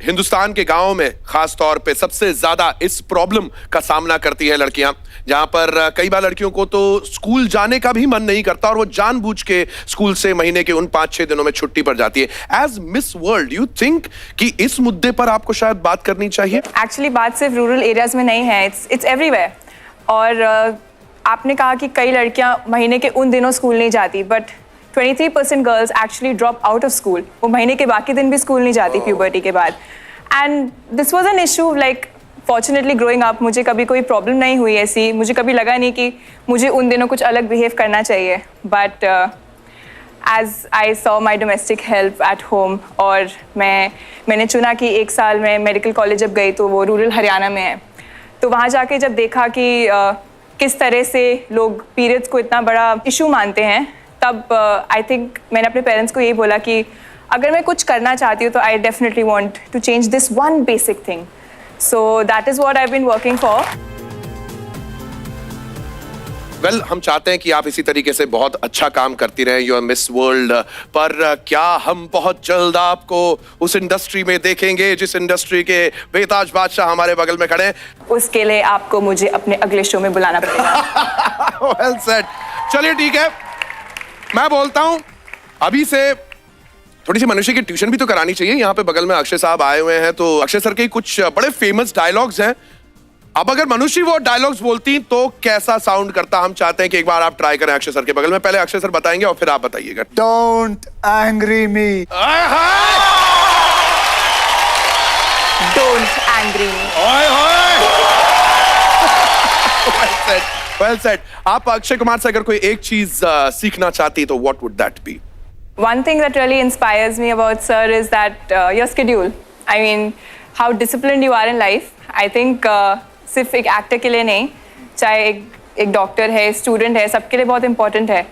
हिंदुस्तान के गांवों में खास तौर पे सबसे ज्यादा इस प्रॉब्लम का सामना करती है लड़कियां, जहां पर कई बार लड़कियों को तो स्कूल जाने का भी मन नहीं करता और वो जानबूझ के स्कूल से महीने के उन 5-6 दिनों में छुट्टी पर जाती है. As Miss World, you think कि इस मुद्दे पर आपको शायद बात करनी चाहिए? एक्चुअली बात सिर्फ रूरल एरियाज में नहीं है, इट्स एवरीवेयर. और आपने कहा कि कई लड़कियां महीने के उन दिनों स्कूल नहीं जाती, but 23% girls actually drop out of school. वो महीने के बाकी दिन भी स्कूल नहीं जाती प्यूबर्टी के बाद. And this was an issue. Like fortunately growing up मुझे कभी कोई प्रॉब्लम नहीं हुई ऐसी. मुझे कभी लगा नहीं कि मुझे उन दिनों कुछ अलग बिहेव करना चाहिए. But as I saw my domestic help at home, और मैंने चुना कि 1 साल में मेडिकल कॉलेज जब गई तो वो रूरल हरियाणा में है. तो वहाँ जाके जब देखा कि किस तरह से लोग पीरियड्स को इतना बड़ा इशू मानते हैं, तब आई थिंक मैंने अपने पेरेंट्स को यही बोला कि अगर मैं कुछ करना चाहती हूँ तो I definitely want to change this one basic thing. So that is what I have been working for. Well, हम चाहते हैं कि आप इसी तरीके से बहुत अच्छा काम करती रहें, यू आर मिस वर्ल्ड. पर क्या हम बहुत जल्द आपको उस इंडस्ट्री में देखेंगे जिस इंडस्ट्री के बेताज बादशाह हमारे बगल में खड़े हैं? उसके लिए आपको मुझे अपने अगले शो में बुलाना पड़ेगा. Well said. चलिए ठीक है, मैं बोलता हूं अभी से थोड़ी सी मनुष्य की ट्यूशन भी तो करानी चाहिए। यहाँ पे बगल में अक्षय साहब आए हुए हैं, तो अक्षय सर के कुछ बड़े फेमस डायलॉग्स हैं। अब अगर मनुष्य वो डायलॉग्स बोलती तो कैसा साउंड करता, हम चाहते हैं कि एक बार आप ट्राई करें अक्षय सर के बगल में। पहले अक्षय सर बताएंगे और फिर आप बताइएगा। Don't angry me. Don't angry me. Well said. आप अक्षय कुमार से अगर कोई एक चीज सीखना चाहती तो what would that be? One thing that really inspires me about sir is that your schedule. I mean, how disciplined you are in life. I think सिर्फ एक एक्टर के लिए नहीं, चाहे एक डॉक्टर है, स्टूडेंट है, सबके लिए बहुत इंपॉर्टेंट है.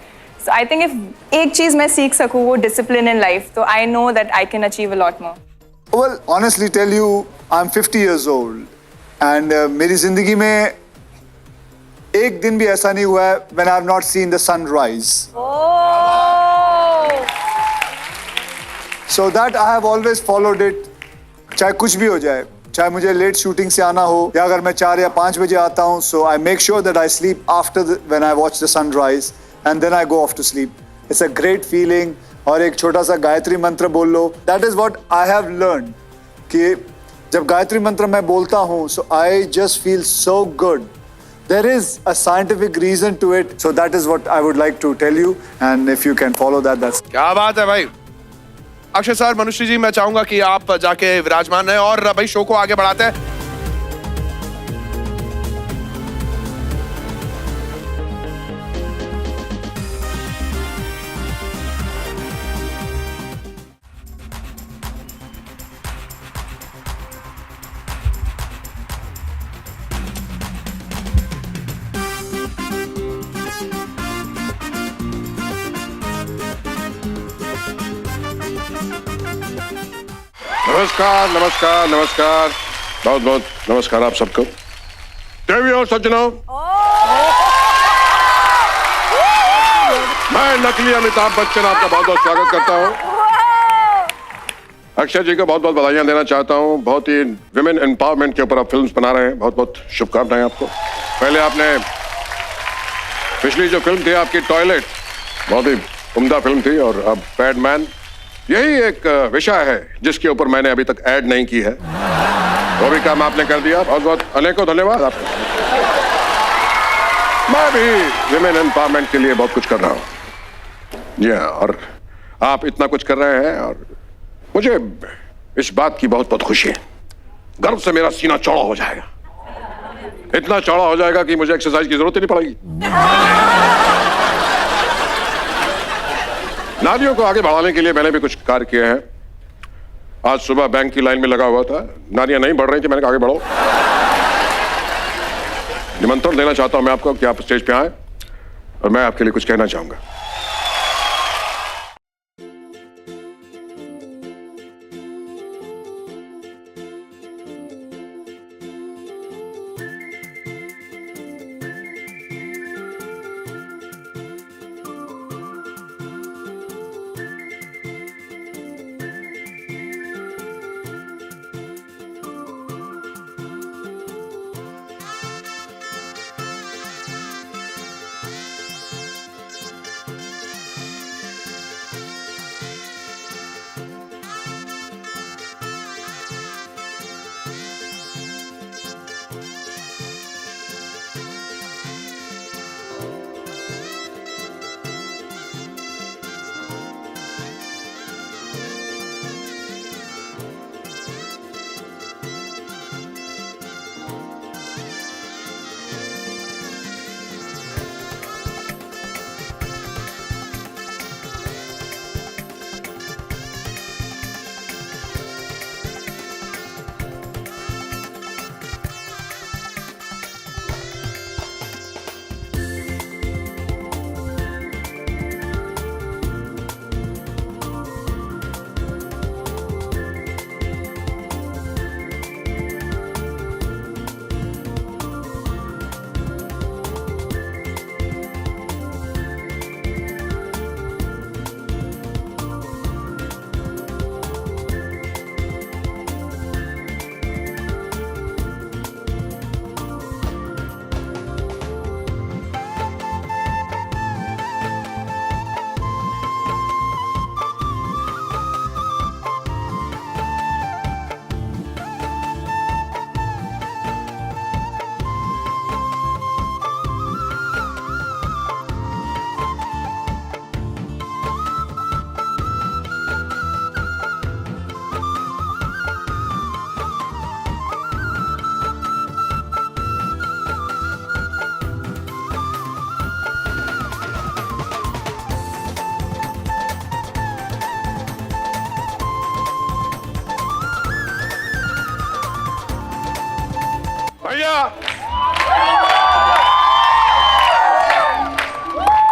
So I think if एक चीज मैं सीख सकूँ वो discipline in life, तो I know that I can achieve a lot more. Well, honestly tell you, I'm 50 years old and मेरी जिंदगी में एक दिन भी ऐसा नहीं हुआ है when I have not seen the sunrise. So that I have always followed it. चाहे कुछ भी हो जाए, चाहे मुझे लेट शूटिंग से आना हो या अगर मैं 4 या 5 बजे आता हूँ, so I make sure that I sleep after when I watch the sunrise and then I go off to sleep. It's a great feeling. और एक छोटा सा गायत्री मंत्र बोल लो. That is what I have learned. कि जब गायत्री मंत्र मैं बोलता हूँ, so I just feel so good. There is a scientific reason to it, so that is what I would like to tell you. And if you can follow that, that's. क्या बात है भाई. अक्षय सर, मनुष्य जी, मैं चाहूंगा कि आप जाके विराजमान रहे और भाई शो को आगे बढ़ाते हैं. नमस्कार नमस्कार नमस्कार, बहुत बहुत नमस्कार आप सबको. देवियों सज्जनों, मैं नकली अमिताभ बच्चन आपका बहुत बहुत स्वागत करता हूं. अक्षय जी को बहुत बहुत बधाइयां देना चाहता हूं. बहुत ही विमेन एम्पावरमेंट के ऊपर आप फिल्म्स बना रहे हैं. बहुत बहुत शुभकामनाएं आपको. पहले आपने पिछली जो फिल्म थी आपकी टॉयलेट, बहुत ही उम्दा फिल्म थी, और अब पैडमैन, यही एक विषय है जिसके ऊपर मैंने अभी तक ऐड नहीं की है. वो भी काम आपने कर दिया. बहुत बहुत अनेकों धन्यवाद आपको. मैं भी विमेन एम्पावरमेंट के लिए बहुत कुछ कर रहा हूँ. जी हाँ, और आप इतना कुछ कर रहे हैं और मुझे इस बात की बहुत बहुत खुशी है. गर्व से मेरा सीना चौड़ा हो जाएगा. इतना चौड़ा हो जाएगा कि मुझे एक्सरसाइज की जरूरत ही नहीं पड़ेगी. नारियों को आगे बढ़ाने के लिए मैंने भी कुछ कार्य किए हैं. आज सुबह बैंक की लाइन में लगा हुआ था. नारियां नहीं बढ़ रही थी, मैंने कहा आगे बढ़ो. निमंत्रण देना चाहता हूं मैं आपको कि आप स्टेज पे आए और मैं आपके लिए कुछ कहना चाहूंगा. तालियां।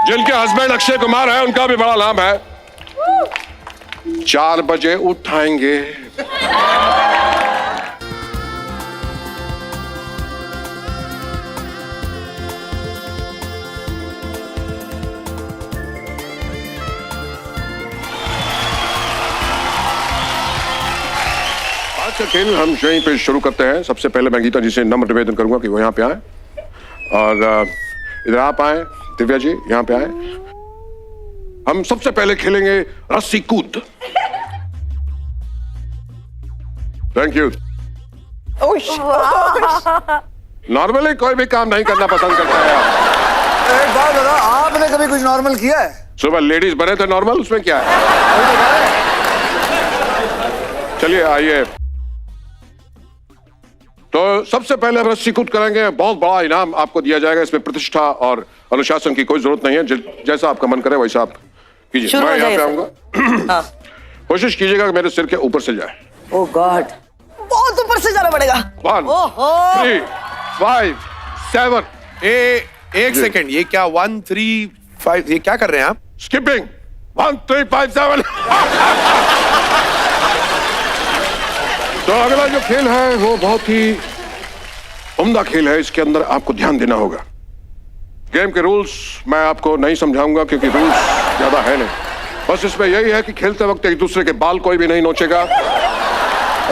जिनके हस्बैंड अक्षय कुमार है उनका भी बड़ा नाम है। 4 बजे उठाएंगे। आज का खेल हम यहीं पे शुरू करते हैं। सबसे पहले मैं गीता जी से नम्र निवेदन करूंगा कि वो यहाँ पे आए और इधर आप आए। दिव्या जी यहाँ पे आए। हम सबसे पहले खेलेंगे रस्सी कूद। Thank you. नॉर्मली कोई भी काम नहीं करना पसंद करता है। एक बात बताओ, आपने कभी कुछ नॉर्मल किया है? सुबह लेडीज बने थे नॉर्मल, उसमें क्या है? चलिए आइए। तो सबसे पहले हम रस्सी कूद करेंगे। बहुत बड़ा इनाम आपको दिया जाएगा। इसमें प्रतिष्ठा और अनुशासन की कोई जरूरत नहीं है। जैसा आपका मन करे वैसा आप कीजिए। मैं यहाँ पे आऊंगा। कोशिश कीजिएगा कि मेरे सिर के ऊपर से जाए। ओह गॉड, बहुत ऊपर से जाना पड़ेगा। 1 3 5 7। एक सेकंड, ये क्या 1 3 5, ये क्या कर रहे हैं आप? स्किपिंग 1 3 5 7। तो अगला जो खेल है वो बहुत ही उम्दा खेल है। इसके अंदर आपको ध्यान देना होगा। गेम के रूल्स मैं आपको नहीं समझाऊंगा क्योंकि रूल्स ज्यादा है नहीं। बस इसमें यही है कि खेलते वक्त एक दूसरे के बाल कोई भी नहीं नोचेगा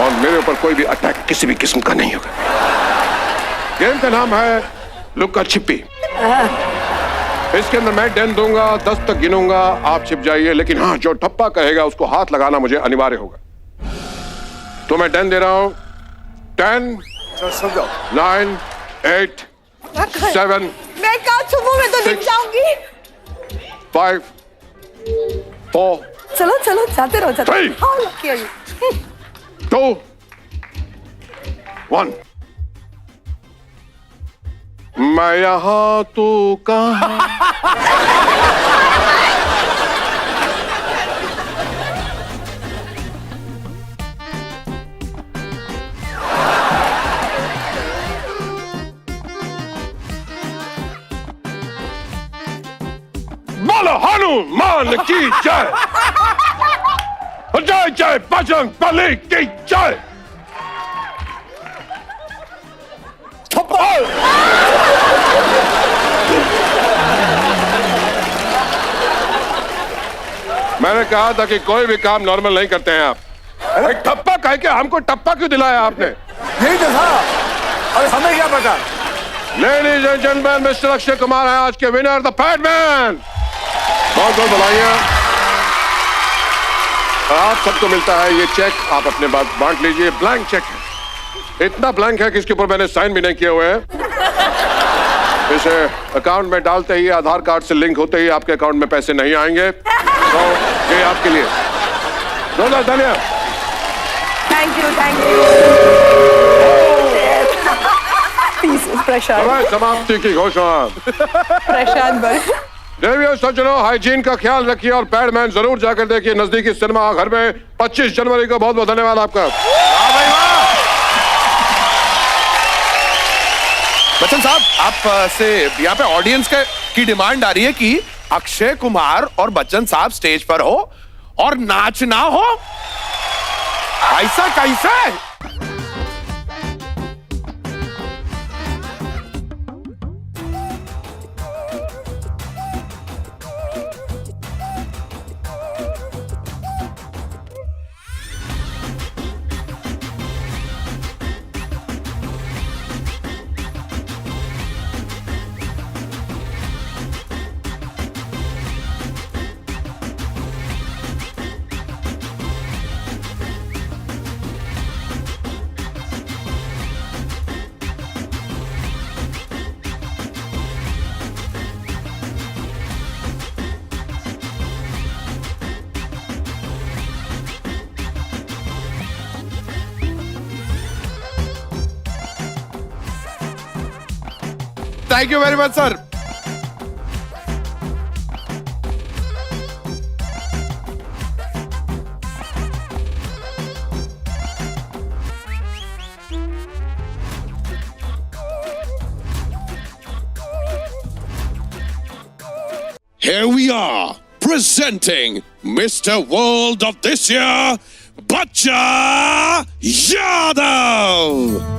और मेरे ऊपर कोई भी अटैक किसी भी किस्म का नहीं होगा। गेम का नाम है लुक्का छिपी। इसके अंदर मैं 10 दूंगा, 10 तक गिनूंगा, आप छिप जाइए। लेकिन हाँ, जो ठप्पा कहेगा उसको हाथ लगाना मुझे अनिवार्य होगा। तो मैं 10 दे रहा हूं। 10 9 8 7। मैं कहाँ छुपूं, मैं तो दिख जाऊंगी। 5 4 चलो चलो, जाते रहो, जाते 3 रहो। हाँ, लकी है ये। 2 1। मैं यहाँ तू कहाँ? बोलो हनुमान की जय। जय जय बजरंग बली की जय। मैंने कहा था कि कोई भी काम नॉर्मल नहीं करते हैं आप। अरे ठप्पा कह के हमको टप्पा क्यों दिलाया आपने? यही तो था। अरे हमें क्या पता। Ladies and gentleman, mister Akshay Kumar है आज के विनर, द पैडमैन। बहुत बहुत बधाइयां। आप सबको मिलता है ये चेक, आप अपने बांट लीजिए। ब्लैंक चेक है, इतना ब्लैंक है कि इसके ऊपर मैंने साइन भी नहीं किए हुए हैं। इसे अकाउंट में डालते ही, आधार कार्ड से लिंक होते ही आपके अकाउंट में पैसे नहीं आएंगे। तो ये आपके लिए। धन्यवाद। Thank you, thank you. Prashant, समाप्ति की घोषणा। प्रशांत बस। देवियों सज्जनों, हाइजीन का ख्याल रखिए और पैडमैन जरूर जाकर देखिए नजदीकी सिनेमा घर में 25 जनवरी को। बहुत बहुत धन्यवाद आपका। बच्चन साहब, आप से यहाँ पे ऑडियंस की डिमांड आ रही है कि अक्षय कुमार और बच्चन साहब स्टेज पर हो और नाचना हो। ऐसा कैसे? Thank you very much, sir. here we are presenting Mr. World of this year, Bachcha Yadav.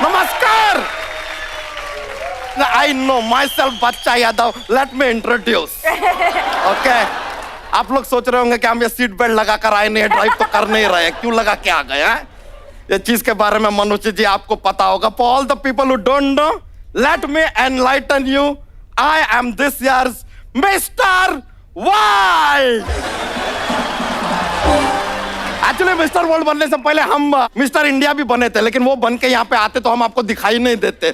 नमस्कार. I know myself, बच्चा Yadav. Let me introduce. Okay. आप लोग सोच रहे होंगे कि हम ये सीट बेल्ट लगा कर आए नहीं, ड्राइव तो कर नहीं रहे, क्यों लगा के आ गए हैं? ये चीज के बारे में मनुष्य जी आपको पता होगा. For all the people who don't know, let me enlighten you. I am this year's Mr. World. Actually mister world बनने से पहले हम मिस्टर इंडिया भी बने थे, लेकिन वो बन के यहाँ पे आते तो हम आपको दिखाई नहीं देते.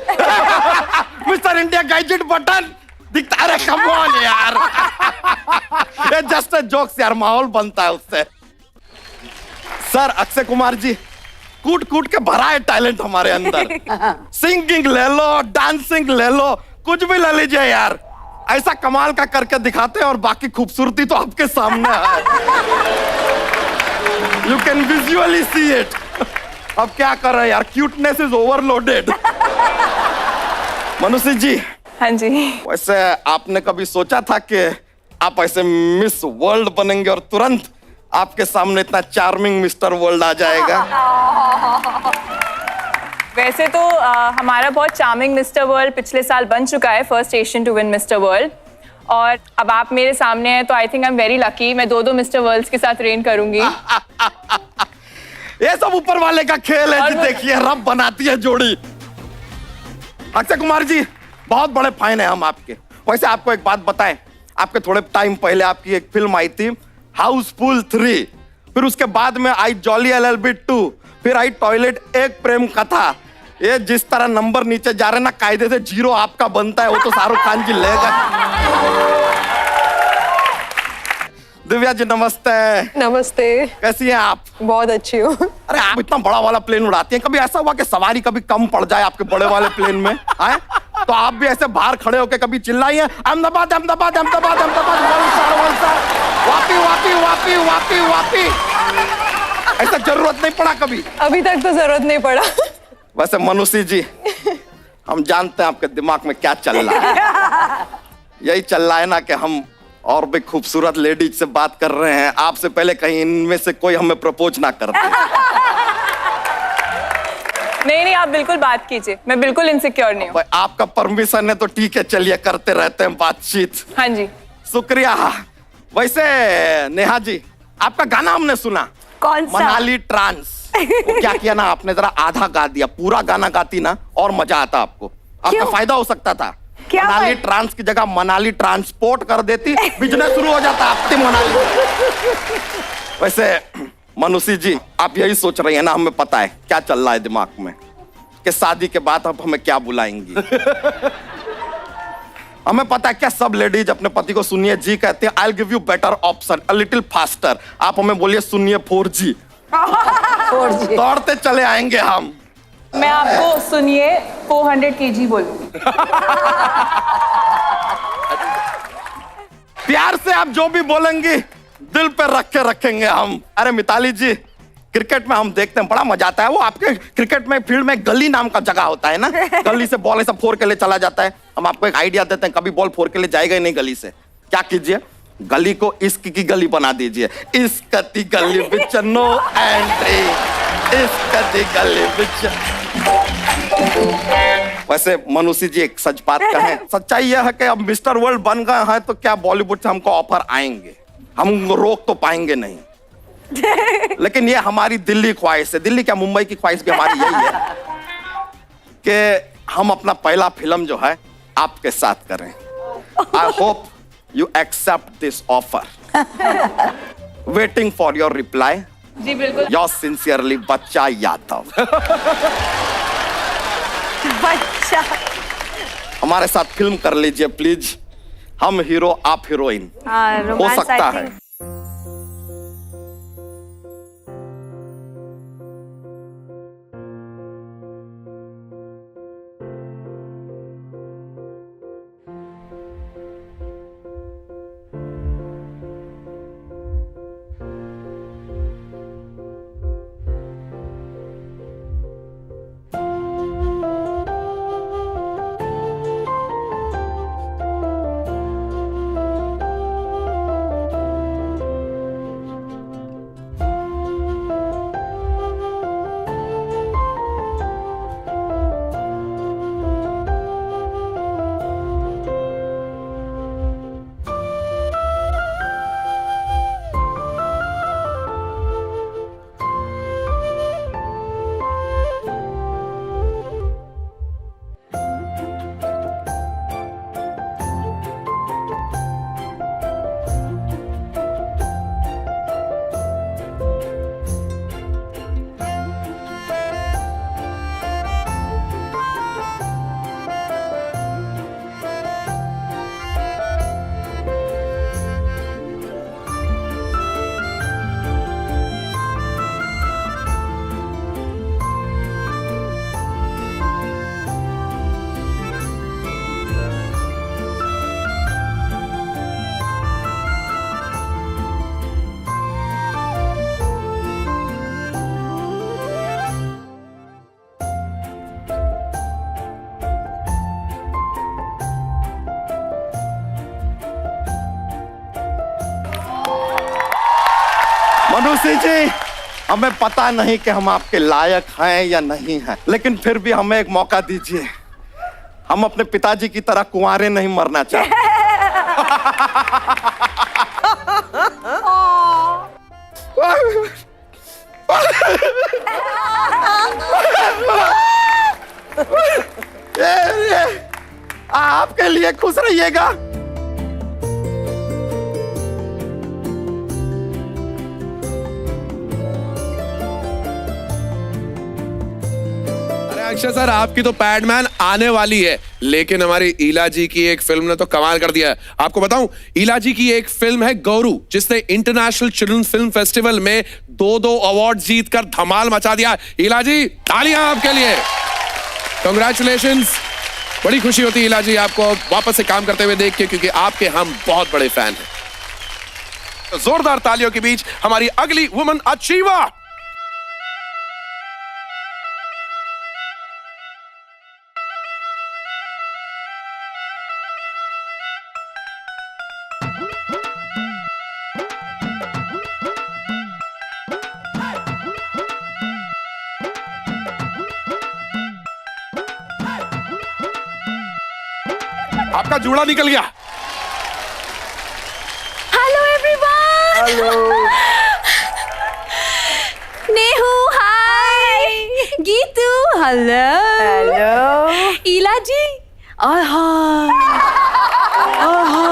मिस्टर इंडिया गैजेट बटन दिखता. अरे कम ऑन यार. ये जस्ट जोक्स यार, माहौल बनता है उससे. सर अक्षय कुमार जी, कूट कूट के भरा है टैलेंट हमारे अंदर. सिंगिंग ले लो, डांसिंग ले लो, कुछ भी ले लीजिए यार. ऐसा कमाल का करके दिखाते हैं और बाकी खूबसूरती तो आपके सामने है. You can visually see it. अब क्या कर रहे हैं यार, क्यूटनेस इज ओवरलोडेड. मनुष्य जी. हाँ जी. वैसे आपने कभी सोचा था कि आप ऐसे मिस वर्ल्ड बनेंगे और तुरंत आपके सामने इतना चार्मिंग मिस्टर वर्ल्ड आ जाएगा? वैसे तो हमारा बहुत चार्मिंग मिस्टर वर्ल्ड पिछले साल बन चुका है, first Asian to win Mister World. और अब आप मेरे सामने हैं तो I think I am very lucky. मैं दो मिस्टर वर्ल्ड्स के साथ रेन करूंगी. ये सब ऊपर वाले का खेल है जी. देखिए रब बनाती है जोड़ी. अक्षय कुमार जी, बहुत बड़े फैन है हम आपके. वैसे आपको एक बात बताएं, आपके थोड़े टाइम पहले आपकी एक फिल्म आई थी हाउसफुल 3, फिर उसके बाद में आई जॉली LLB 2, फिर आई टॉयलेट एक प्रेम कथा. ये जिस तरह नंबर नीचे जा रहे हैं ना, कायदे से 0 आपका बनता है. वो तो शाहरुख खान जी लेगा. दिव्या जी नमस्ते. नमस्ते. कैसी हैं आप? बहुत अच्छी हूँ. अरे आप इतना बड़ा वाला प्लेन उड़ाती हैं, कभी ऐसा हुआ कि सवारी कभी कम पड़ जाए आपके बड़े वाले प्लेन में? आए तो आप भी ऐसे बाहर खड़े होके कभी चिल्लाई हैं, अहमदाबाद अहमदाबाद अहमदाबाद अहमदाबाद, वलसाड वापी वापी वापी वापी वापी. ऐसा जरूरत नहीं पड़ा कभी? अभी तक तो जरूरत नहीं पड़ा. वैसे मनुष्य जी, हम जानते हैं आपके दिमाग में क्या चल रहा है. यही चल रहा है ना कि हम और भी खूबसूरत लेडीज से बात कर रहे हैं. आपसे पहले कहीं इनमें से कोई हमें प्रपोज ना करते. नहीं, आप बिल्कुल बात कीजिए. मैं बिल्कुल इनसिक्योर नहीं हूँ. आपका परमिशन है तो ठीक है, चलिए करते रहते हैं बातचीत. हाँ जी. शुक्रिया. वैसे नेहा जी, आपका गाना हमने सुना. कौन सा? मनाली ट्रांस. वो क्या किया ना आपने, जरा आधा गा दिया. पूरा गाना गाती ना और मजा आता आपको. आपका फायदा हो सकता था. क्या मनाली ट्रांस की जगह मनाली ट्रांसपोर्ट कर देती, बिजनेस शुरू हो जाता आपकी मनाली. वैसे मनुष्य जी, आप यही सोच रही हैं ना, हमें पता है क्या चल रहा है दिमाग में, कि शादी के बाद आप हमें क्या बुलाएंगी. हमें पता है क्या सब लेडीज अपने पति को सुनिए जी कहते हैं. I will give you better option, a little faster. आप हमें बोलिए सुनिए 4G. दौड़ते चले आएंगे हम. मैं आपको सुनिए 400 kg बोलूंगी. प्यार से आप जो भी बोलेंगी दिल पे रख के रखेंगे हम. अरे मिताली जी, क्रिकेट में हम देखते हैं बड़ा मजा आता है. वो आपके क्रिकेट में फील्ड में गली नाम का जगह होता है ना, गली से बॉल ऐसा फोड़ के ले चला जाता है. हम आपको एक आइडिया देते हैं, कभी बॉल फोड़ के ले जाएगा ही नहीं गली से. क्या कीजिए, गली को इश्क की गली बना दीजिए. इश्क की गली विच नो एंट्री, इश्क की गली विच. वैसे मनुष्य जी, एक सच बात कहें, सच्चाई यह है कि अब मिस्टर वर्ल्ड बन गए हैं तो क्या बॉलीवुड से हमको ऑफर आएंगे? हम रोक तो पाएंगे नहीं. लेकिन ये हमारी दिल्ली ख्वाहिश है. दिल्ली क्या, मुंबई की ख्वाहिश भी हमारी यही है कि हम अपना पहला फिल्म जो है आपके साथ करें. I hope you accept this offer. Waiting for your reply. जी बिल्कुल। योर सिंसियरली बच्चा यादव। बच्चा। हमारे साथ फिल्म कर लीजिए प्लीज। हम हीरो आप हीरोइन हो सकता है। मनुष्य जी, हमें पता नहीं कि हम आपके लायक हैं या नहीं हैं, लेकिन फिर भी हमें एक मौका दीजिए। हम अपने पिताजी की तरह कुंवारे नहीं मरना चाहते। आपके लिए खुश रहिएगा। अक्षय सर, आपकी तो पैडमैन आने वाली है, लेकिन हमारी ईला जी की एक फिल्म ने तो कमाल कर दिया है। आपको बताऊं, ईला जी की एक फिल्म है गौरू, जिसने इंटरनेशनल चिल्ड्रन फिल्म फेस्टिवल में 2 अवार्ड जीतकर धमाल मचा दिया। ईला जी, तालियां आपके लिए। कांग्रेचुलेशंस। बड़ी खुशी होती है ईला जी आपको वापस से काम करते हुए देख के, क्योंकि आपके हम बहुत बड़े फैन हैं। तो जोरदार तालियों के बीच हमारी अगली वुमन अचीवर। आपका जूड़ा निकल गया। Hello everyone. हेलो। नेहू हाय। गीतू हेलो। हेलो। ईला जी आहा आहा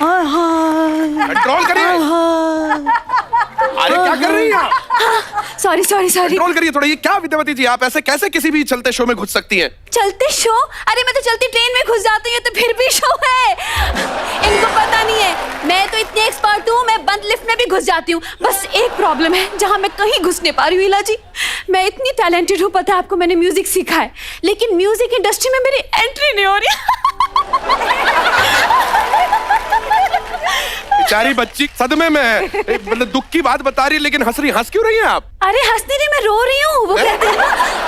आहा कंट्रोल करिए। अरे क्या कर रही हैं? Sorry sorry sorry. कंट्रोल करिए थोड़ा। ये क्या विद्यावती जी, आप ऐसे कैसे किसी भी चलते शो में घुस सकती हैं? चलते शो? अरे मैं तो चलती ट्रेन में घुस जाती हूँ, तो फिर भी शो है। इनको पता नहीं है, मैं तो इतनी एक्सपर्ट हूँ, मैं बंद लिफ्ट में भी घुस जाती हूँ। बस एक प्रॉब्लम है जहाँ मैं कहीं घुस नहीं पा रही हूँ। ईला जी, मैं इतनी टैलेंटेड हूँ, पता है आपको, मैंने म्यूजिक सीखा है, लेकिन म्यूजिक इंडस्ट्री में मेरी एंट्री नहीं हो रही। बेचारी बच्ची सदमे में है, मतलब दुख की बात बता रही है, लेकिन हंस क्यों रही हैं आप? अरे हंसती नहीं, मैं रो रही हूँ। वो कहते हैं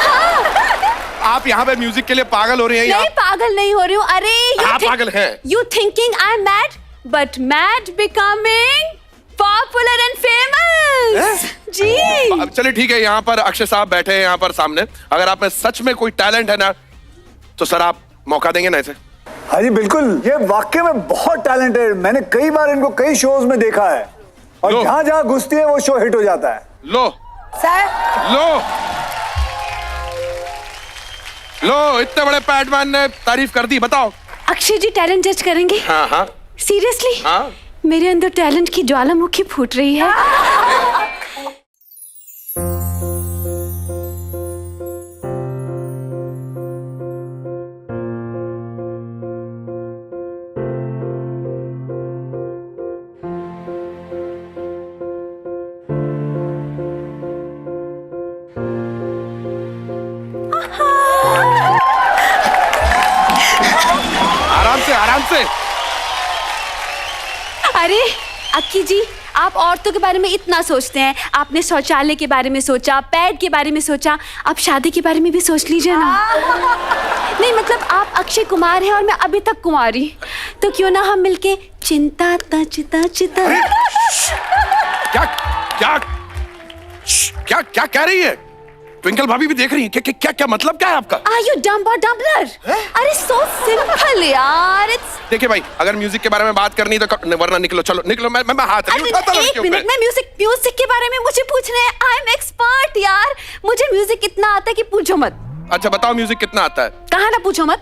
हाँ। आप यहाँ पे म्यूजिक के लिए पागल हो रही हैं? नहीं, पागल नहीं हो रही हूँ। अरे आप पागल हैं। You thinking I am mad, but mad becoming popular and famous. जी चलिए ठीक है, यहाँ पर अक्षय साहब बैठे हैं यहाँ पर सामने। अगर आप में सच में कोई टैलेंट है ना, तो सर आप मौका देंगे ना इसे? हाँ जी बिल्कुल, ये वाकई में बहुत टैलेंटेड। मैंने कई बार इनको कई शोज में देखा है, और जहां जहां घुसती है वो शो हिट हो जाता है। लो सर, लो इतने बड़े पैडमैन ने तारीफ कर दी। बताओ अक्षय जी टैलेंट जज करेंगे? हाँ हाँ सीरियसली? हाँ। मेरे अंदर टैलेंट की ज्वालामुखी फूट रही है। आराम से, आराम से। अरे अक्की जी, आप औरतों के बारे में इतना सोचते हैं। आपने शौचालय के बारे में सोचा, पैड के बारे में सोचा, अब शादी के बारे में भी सोच लीजिए ना। नहीं मतलब आप अक्षय कुमार हैं और मैं अभी तक कुंवारी, तो क्यों ना हम मिलके चिंता चिता चिता। क्या क्या क्या क्या कह रही है? ट्विंकल भाभी भी देख रही है। क्या क्या क्या मतलब क्या है आपका? Are you dumb or dumbler? अरे so simple यार। देखिए भाई, अगर म्यूजिक के बारे में बात करनी तो वरना निकलो, चलो निकलो। मैं हाथ नहीं उठाता लड़कियों पे। एक मिनट में म्यूजिक के बारे में मुझे पूछना है। आई एम एक्सपर्ट यार, मुझे म्यूजिक इतना आता है कि पूछो मत। अच्छा बताओ, म्यूजिक कितना आता है? कहा ना पूछो मत।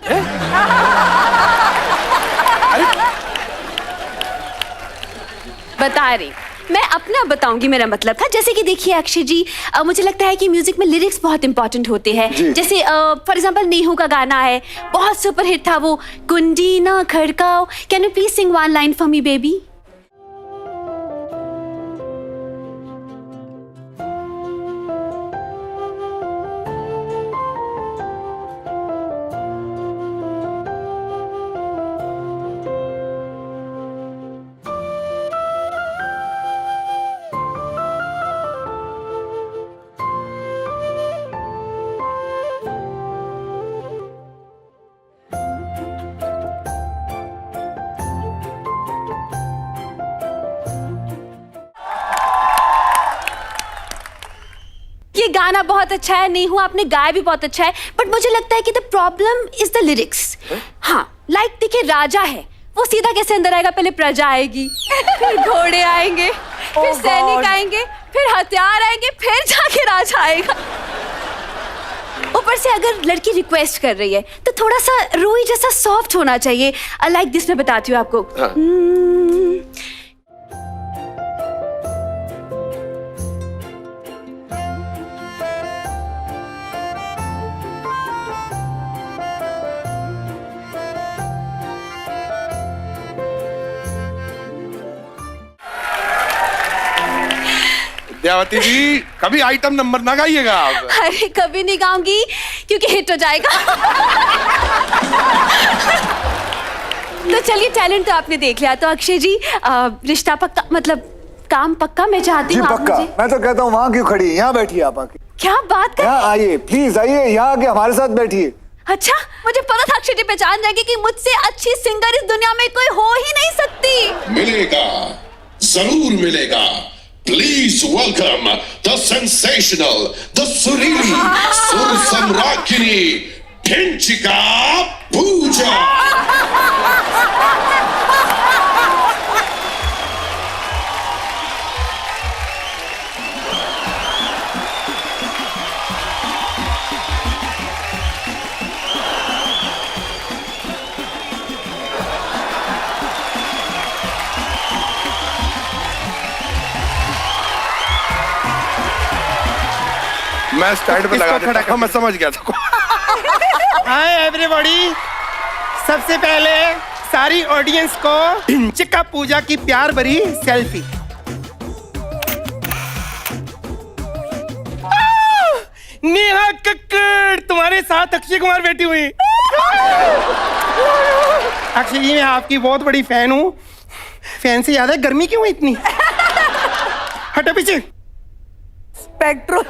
बता रही, मैं अपना बताऊंगी। मेरा मतलब था, जैसे कि देखिए अक्षय जी, मुझे लगता है कि म्यूजिक में लिरिक्स बहुत इंपॉर्टेंट होते हैं। जैसे फॉर एग्जांपल नेहू का गाना है, बहुत सुपर हिट था वो, कुंडी ना खड़काओ। Can you please sing one line for me baby? ये गाना बहुत अच्छा है, नेहू आपने गाया भी बहुत अच्छा है, बट मुझे लगता है कि the problem is the lyrics. हाँ, लाइक देखिए राजा है, वो सीधा कैसे अंदर आएगा? पहले प्रजा आएगी, फिर घोड़े आएंगे, फिर सैनिक आएंगे, फिर हथियार आएंगे, फिर जाके राजा आएगा। ऊपर से अगर लड़की रिक्वेस्ट कर रही है तो थोड़ा सा रूही जैसा सॉफ्ट होना चाहिए। लाइक दिस मैं बताती हूँ आपको। विद्यावती जी, कभी आइटम नंबर ना गाइएगा आप। अरे कभी नहीं गाऊंगी क्योंकि हिट हो जाएगा। तो चलिए, टैलेंट तो आपने देख लिया, तो अक्षय जी रिश्ता पक्का, मतलब काम पक्का। मैं चाहती हूँ पक्का। मैं तो कहता हूँ वहाँ क्यों खड़ी, यहाँ बैठिए आप आके। क्या बात कर? यहाँ आइए, प्लीज आइए, यहाँ आके हमारे साथ बैठिए। अच्छा, मुझे पता था अक्षय जी पहचान जाएंगे कि मुझसे अच्छी सिंगर इस दुनिया में कोई हो ही नहीं सकती। मिलेगा, जरूर मिलेगा। Please welcome the sensational, the surreal, Sur Samrakini, Pinchika Pooja. मैं स्टैंड पे लगा देता हूं, मैं समझ गया था। हाय एवरीबॉडी, सबसे पहले सारी ऑडियंस को ढिंचिका पूजा की प्यार भरी सेल्फी। नेहा कक्कड़ तुम्हारे साथ अक्षय कुमार बैठी हुई। अक्षय जी, मैं आपकी बहुत बड़ी फैन हूँ। फैन से याद है, गर्मी क्यों है इतनी? हटो पीछे। पेट्रोल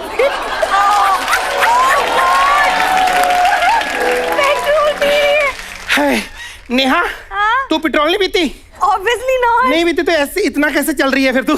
है नेहा, तू पेट्रोल नहीं पीती? Obviously not. नहीं पीती तो ऐसे इतना कैसे चल रही है फिर तू?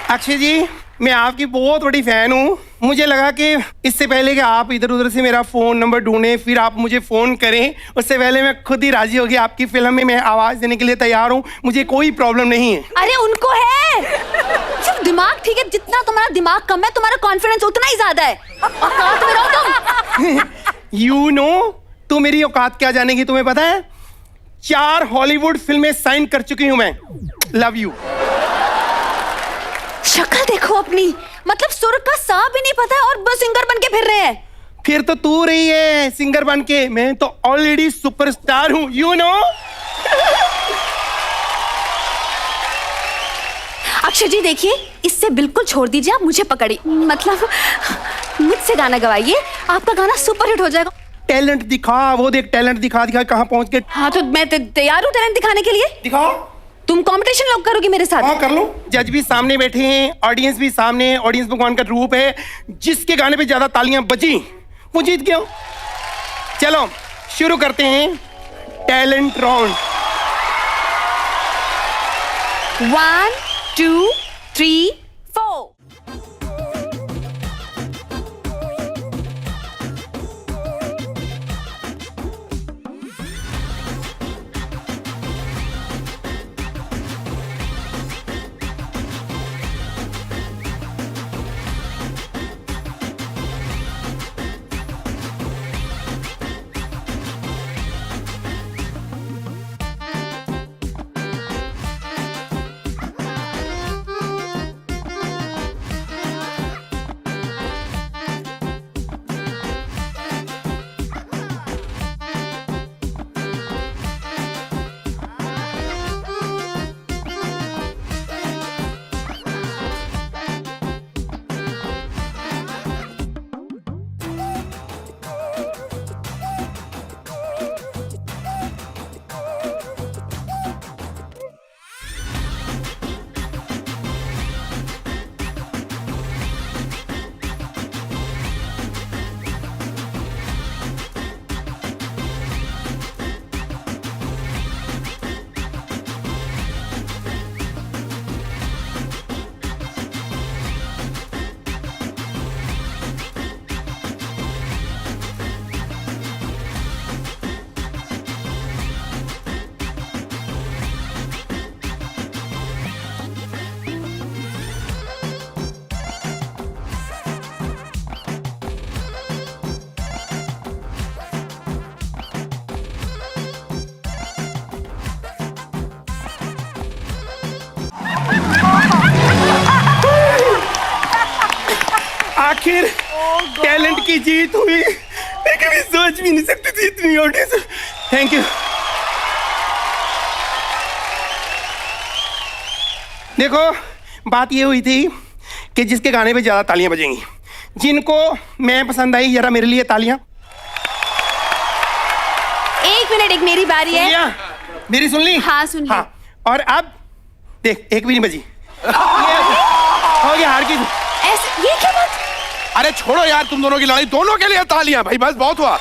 अक्षय जी, मैं आपकी बहुत बड़ी फैन हूँ। मुझे लगा कि इससे पहले कि आप इधर उधर से मेरा फोन नंबर ढूंढें, फिर आप मुझे फोन करें, उससे पहले मैं खुद ही राजी हो गई। आपकी फिल्म में मैं आवाज देने के लिए तैयार हूँ, मुझे कोई प्रॉब्लम नहीं है। अरे उनको है सिर्फ दिमाग, ठीक है? जितना तुम्हारा दिमाग कम है, तुम्हारा कॉन्फिडेंस उतना ही ज्यादा है। औकात में रहो तुम। You know, तू मेरी औकात क्या जानेगी, तुम्हें पता है? 4 हॉलीवुड फिल्में साइन कर चुकी हूं मैं। Love you. शक्ल देखो अपनी, मतलब सुर का सा भी नहीं पता और बस सिंगर बन के फिर रहे हैं। फिर तो तू रही है सिंगर बन के, मैं तो ऑलरेडी सुपरस्टार हूं, यू नो। अक्षय जी देखिए, इससे बिल्कुल छोड़ दीजिए, आप मुझे पकड़िए, मतलब मुझसे गाना गवाइए, आपका गाना सुपरहिट हो जाएगा। टैलेंट दिखा, वो देख टैलेंट दिखा कहाँ पहुंच गए। हाँ तो मैं तैयार हूँ टैलेंट दिखाने के लिए। दिखाओ। तुम कंपटीशन लोग करोगी मेरे साथ? हाँ कर लो। जज भी सामने बैठे हैं, ऑडियंस भी सामने, ऑडियंस भगवान का रूप है, जिसके गाने पे ज्यादा तालियां बजी वो जीत गया। चलो शुरू करते हैं टैलेंट राउंड। 1 2 3 4। आखिर टैलेंट की जीत हुई। मैं कभी सोच भी नहीं सकती थी इतनी ऑडियंस। Thank you. देखो बात ये हुई थी कि जिसके गाने पे ज्यादा तालियां बजेंगी, जिनको मैं पसंद आई, जरा मेरे लिए तालियां। 1 मिनट, एक मेरी बारी है। मेरी सुन ली? हाँ सुन ली। हाँ। और अब देख, एक भी नहीं बजी। हो गया हार की। ऐसे ये क्या बात? अरे छोड़ो यार तुम दोनों की लड़ाई, दोनों के लिए तालियां भाई, बस बहुत हुआ।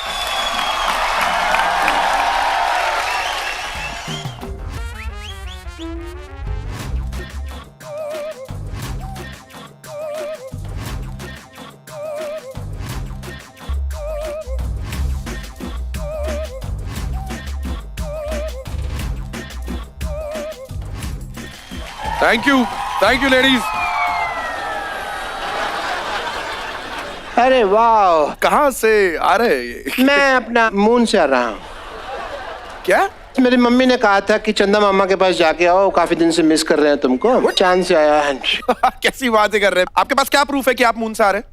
Thank you ladies. अरे वाह, कहाँ से आ रहे? मैं अपना मून से आ रहा हूँ। क्या? मेरी मम्मी ने कहा था कि चंदा मामा के पास जाके आओ, काफी दिन से मिस कर रहे हैं तुमको। चांद से आया है। कैसी बातें कर रहे हैं? आपके पास क्या प्रूफ है कि आप मून से आ रहे हैं?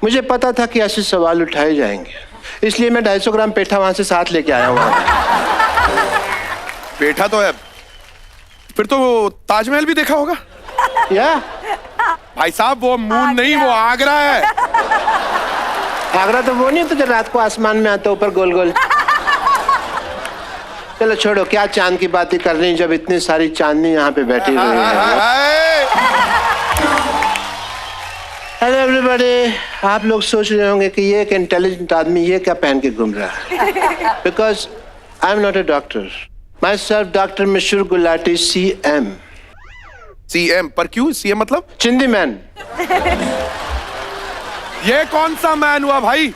मुझे पता था कि ऐसे सवाल उठाए जाएंगे, इसलिए मैं 250 ग्राम पेठा वहां से साथ लेके आया हूँ। पेठा तो है, फिर तो ताजमहल भी देखा होगा। या भाई साहब वो मून नहीं, वो आगरा है। आगरा तो वो नहीं तो जो रात को आसमान में आता ऊपर गोल गोल। चलो छोड़ो, क्या चांद की बातें कर रही जब इतनी सारी चांदनी यहाँ पे बैठी हुई है। हेलो एवरीबॉडी, आप लोग सोच रहे होंगे कि ये एक इंटेलिजेंट आदमी ये क्या पहन के घूम रहा है। Because I am not a doctor, my self doctor Mishra Gulati CM। CM पर क्यों? CM मतलब चिंदी मैन। ये कौन सा मैन हुआ भाई?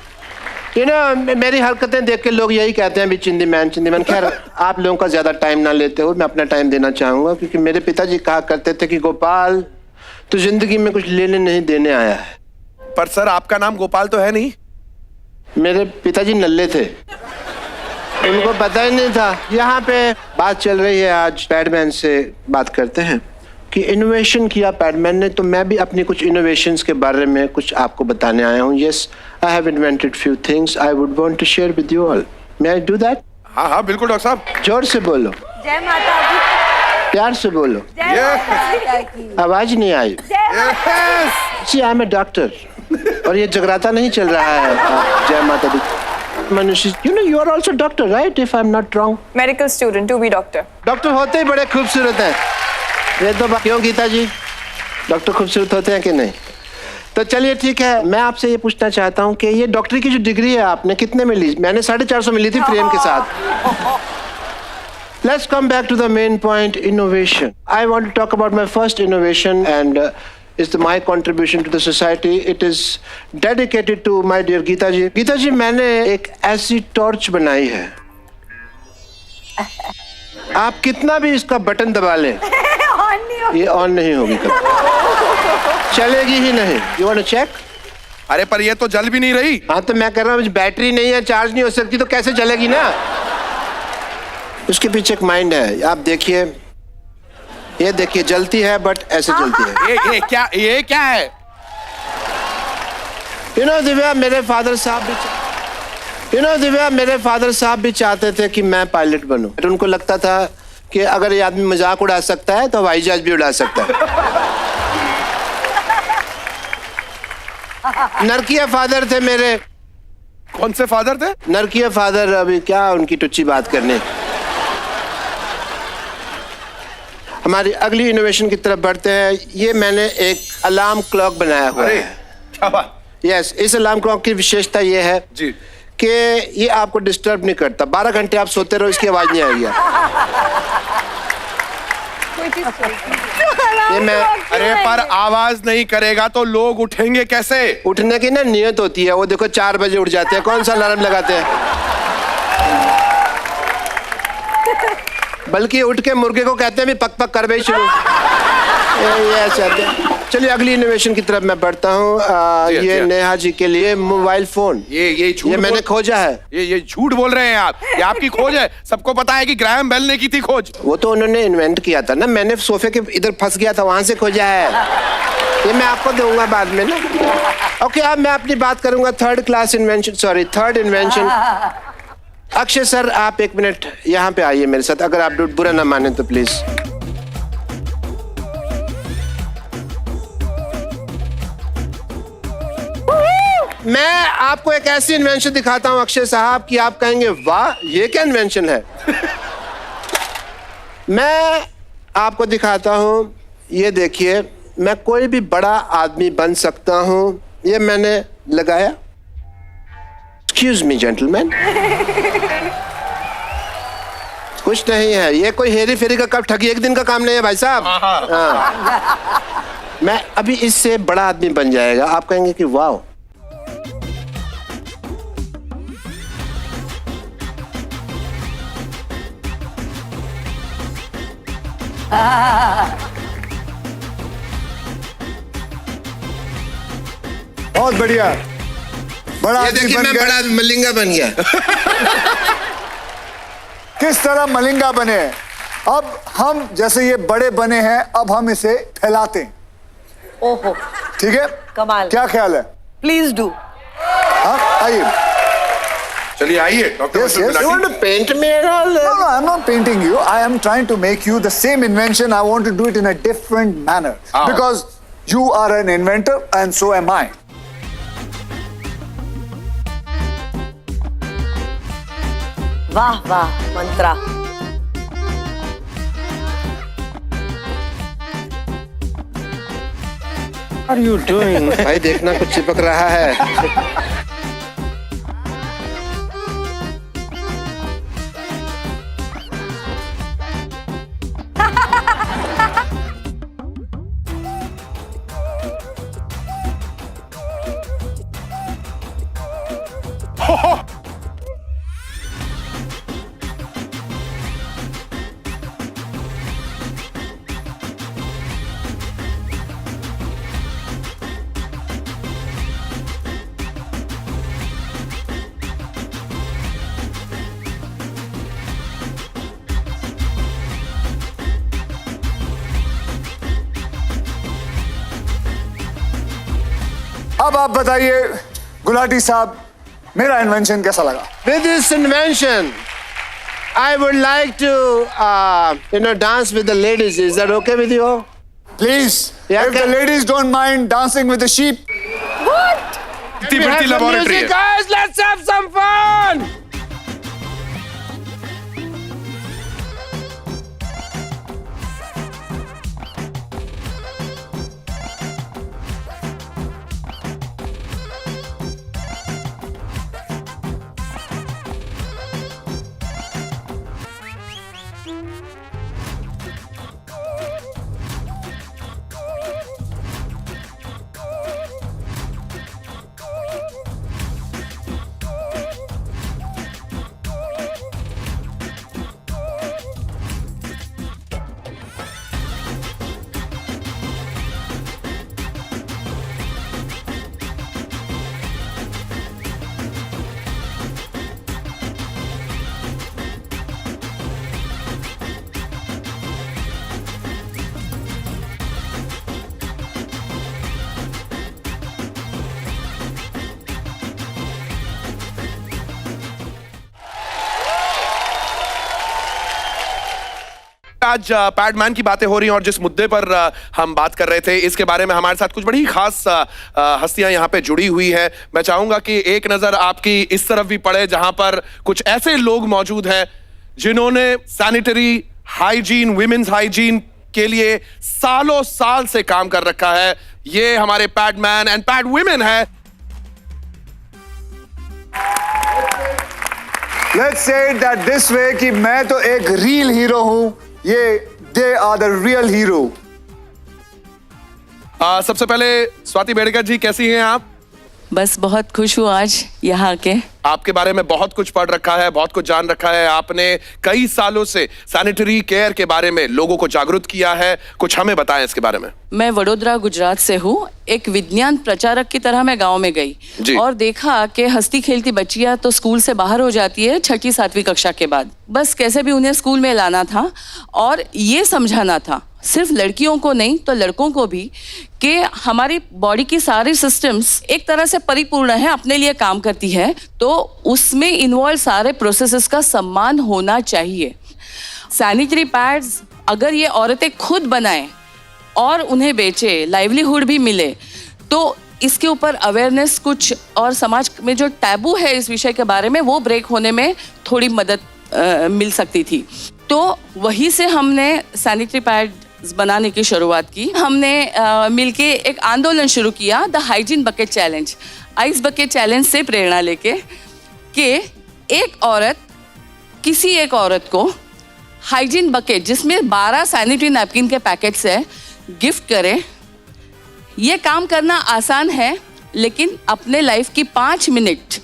मेरी हरकतें देख के लोग यही कहते हैं भी चिंदी मैन चिंदी मैन। खैर आप लोगों का ज्यादा टाइम ना लेते हो, मैं अपना टाइम देना चाहूंगा, क्योंकि मेरे पिताजी कहा करते थे कि गोपाल तू जिंदगी में कुछ लेने नहीं देने आया है। पर सर आपका नाम गोपाल तो है नहीं। मेरे पिताजी नल्ले थे। उनको पता ही नहीं था। यहाँ पे बात चल रही है, आज पैडमैन से बात करते हैं कि इनोवेशन किया पैडमैन ने, तो मैं भी अपनी कुछ इनोवेशंस के बारे में कुछ आपको बताने आया हूँ। Yes, I have invented few things I would want to share with you all. May I do that? हाँ हाँ बिल्कुल डॉक्टर साहब। जोर से बोलो, जय माता दी। प्यार से बोलो, जय माता दी। आवाज नहीं आई। जी आई एम ए डॉक्टर और ये जगराता नहीं चल रहा है। जय माता दी। मनुष्य, you know you are also doctor, right? If I'm not wrong. Medical student to be doctor. Doctor होते ही बड़े खूबसूरत हैं। ये तो क्यों गीता जी, डॉक्टर खूबसूरत होते हैं कि नहीं? तो चलिए ठीक है, मैं आपसे ये पूछना चाहता हूँ कि ये डॉक्टरी की जो डिग्री है आपने कितने में ली? मैंने 450 मिली थी फ्रेम के साथ। Let's come back to the main point, innovation. I want to talk about my first innovation and is my contribution to the society. It is dedicated to my dear Geeta ji. Geeta ji, मैंने एक ऐसी torch बनाई है, आप कितना भी इसका button दबा लें ये ऑन नहीं होगी, कभी चलेगी ही नहीं। You want to check? अरे पर ये तो जल भी नहीं रही। हाँ तो मैं कह रहा हूँ बैटरी नहीं है, चार्ज नहीं हो सकती तो कैसे चलेगी ना। उसके पीछे एक माइंड है, आप देखिए, ये देखिए जलती है बट ऐसे जलती है। ये क्या है? You know दिव्या, मेरे फादर साहब भी चाहते थे कि मैं पायलट बनूं। उनको लगता था कि अगर ये आदमी मजाक उड़ा सकता है तो हवाई जहाज भी उड़ा सकता है। नरकिया फादर थे मेरे। कौन से फादर थे? नरकिया फादर। अभी क्या उनकी टुच्ची बात करने। हमारी अगली इनोवेशन की तरफ बढ़ते हैं। ये मैंने एक अलार्म क्लॉक बनाया हुआ है। क्या बात? यस, इस अलार्म क्लॉक की विशेषता ये है जी कि ये आपको डिस्टर्ब नहीं करता। 12 घंटे आप सोते रहो, इसकी आवाज नहीं आएगी। ये मैं, अरे पर आवाज नहीं करेगा तो लोग उठेंगे कैसे? उठने की ना नियत होती है। वो देखो 4 बजे उठ जाते हैं, कौन सा अलार्म लगाते हैं? बल्कि उठ के मुर्गे को कहते हैं भी पक पक कर भाई शुरू। चलिए अगली इनोवेशन की तरफ मैं बढ़ता हूँ। ये नेहा जी के लिए मोबाइल फोन। ये झूठ, ये मैंने खोजा है। ये झूठ बोल रहे हैं आप। ये आपकी खोज है। सबको पता है कि ग्राहम बेल ने की थी खोज। वो तो उन्होंने इन्वेंट किया था ना, मैंने सोफे के इधर फंस गया था, वहां से खोजा है। ये मैं आपको दूंगा बाद में ना। ओके, अब मैं अपनी बात करूंगा थर्ड इन्वेंशन। अक्षय सर, आप 1 मिनट यहाँ पे आइए मेरे साथ, अगर आप बुरा ना माने तो प्लीज। मैं आपको एक ऐसी इन्वेंशन दिखाता हूं अक्षय साहब कि आप कहेंगे वाह, ये क्या इन्वेंशन है। मैं आपको दिखाता हूं, ये देखिए, मैं कोई भी बड़ा आदमी बन सकता हूं। ये मैंने लगाया। Excuse me, gentlemen. कुछ नहीं है, ये कोई हेरी फेरी का कब ठगी, एक दिन का काम नहीं है भाई साहब। हाँ। मैं अभी इससे बड़ा आदमी बन जाएगा, आप कहेंगे कि वाह। बहुत बढ़िया, बड़ा ये देखिए, मैं बड़ा मलिंगा बन गया। किस तरह मलिंगा बने। अब हम जैसे ये बड़े बने हैं, अब हम इसे फैलाते हैं। ओहो, ठीक है, कमाल। क्या ख्याल है? Please do. हाँ, आइए। चलिए आइए doctor. Yes, yes. You want to paint me and all? No, I'm not painting you. I am trying to make you the same invention. I want to do it in a different manner. Because you are an inventor and so am I. वाह वाह, मंत्रा। What are you doing? भाई देखना, कुछ चिपक रहा है। अब आप बताइए गुलाटी साहब, मेरा इन्वेंशन कैसा लगा? With this invention, I would like to, dance with the ladies. Is that okay with you? Please, if the ladies don't mind dancing with the sheep. What? इतनी बढ़ती laboratory है। Guys, let's have some fun. आज पैडमैन की बातें हो रही हैं और जिस मुद्दे पर हम बात कर रहे थे इसके बारे में हमारे साथ कुछ बड़ी खास हस्तियां यहाँ पे जुड़ी हुई हैं। मैं चाहूंगा कि एक नजर आपकी इस तरफ भी पड़े जहां पर कुछ ऐसे लोग मौजूद हैं जिन्होंने सैनिटरी हाइजीन, विमेन्स हाइजीन के लिए सालों साल से काम कर रखा है। ये हमारे पैडमैन एंड पैड वुमेन है। Let's say it that this way कि मैं तो एक रियल हीरो हूं, ये they are the real hero. सबसे पहले स्वाति बेड़कर जी, कैसी हैं आप? बस बहुत खुश हूँ आज यहाँ आके। आपके बारे में बहुत कुछ पढ़ रखा है, बहुत कुछ जान रखा है। आपने कई सालों से सैनिटरी केयर के बारे में लोगों को जागरूक किया है, कुछ हमें बताएं इसके बारे में। मैं वडोदरा गुजरात से हूँ। एक विज्ञान प्रचारक की तरह मैं गांव में गई और देखा कि हंसती खेलती बच्चियां तो स्कूल से बाहर हो जाती है 6ठी 7वीं कक्षा के बाद। बस कैसे भी उन्हें स्कूल में लाना था और ये समझाना था, सिर्फ लड़कियों को नहीं तो लड़कों को भी, कि हमारी बॉडी की सारी सिस्टम्स एक तरह से परिपूर्ण है, अपने लिए काम करती है, तो उसमें इन्वॉल्व सारे प्रोसेसेस का सम्मान होना चाहिए। सैनिटरी पैड्स अगर ये औरतें खुद बनाएं और उन्हें बेचे, लाइवलीहुड भी मिले, तो इसके ऊपर अवेयरनेस कुछ और समाज में जो टैबू है इस विषय के बारे में वो ब्रेक होने में थोड़ी मदद मिल सकती थी। तो वहीं से हमने सैनिटरी पैड बनाने की शुरुआत की। हमने मिलके एक आंदोलन शुरू किया, the hygiene bucket challenge. Ice bucket challenge से प्रेरणा लेके कि किसी एक औरत को हाइजीन बकेट जिसमें 12 सैनिटरी नैपकिन के पैकेट्स है गिफ्ट करे। ये काम करना आसान है, लेकिन अपने लाइफ की 5 मिनट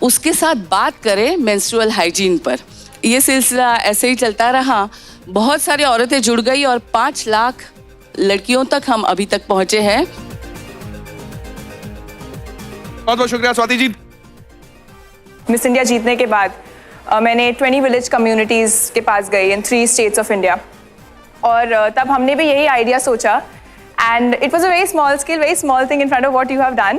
उसके साथ बात करें मेंस्ट्रुअल हाइजीन पर। ये सिलसिला ऐसे ही चलता रहा, बहुत सारी औरतें जुड़ गई और 5 लाख लड़कियों तक हम अभी तक पहुंचे हैं। बहुत बहुत शुक्रिया स्वाति जी। मिस इंडिया जीतने के बाद मैंने 20 विलेज कम्युनिटीज़ के पास गई इन 3 स्टेट्स ऑफ इंडिया, और तब हमने भी यही आइडिया सोचा, and it was a very small scale, very small thing in front of what you have done.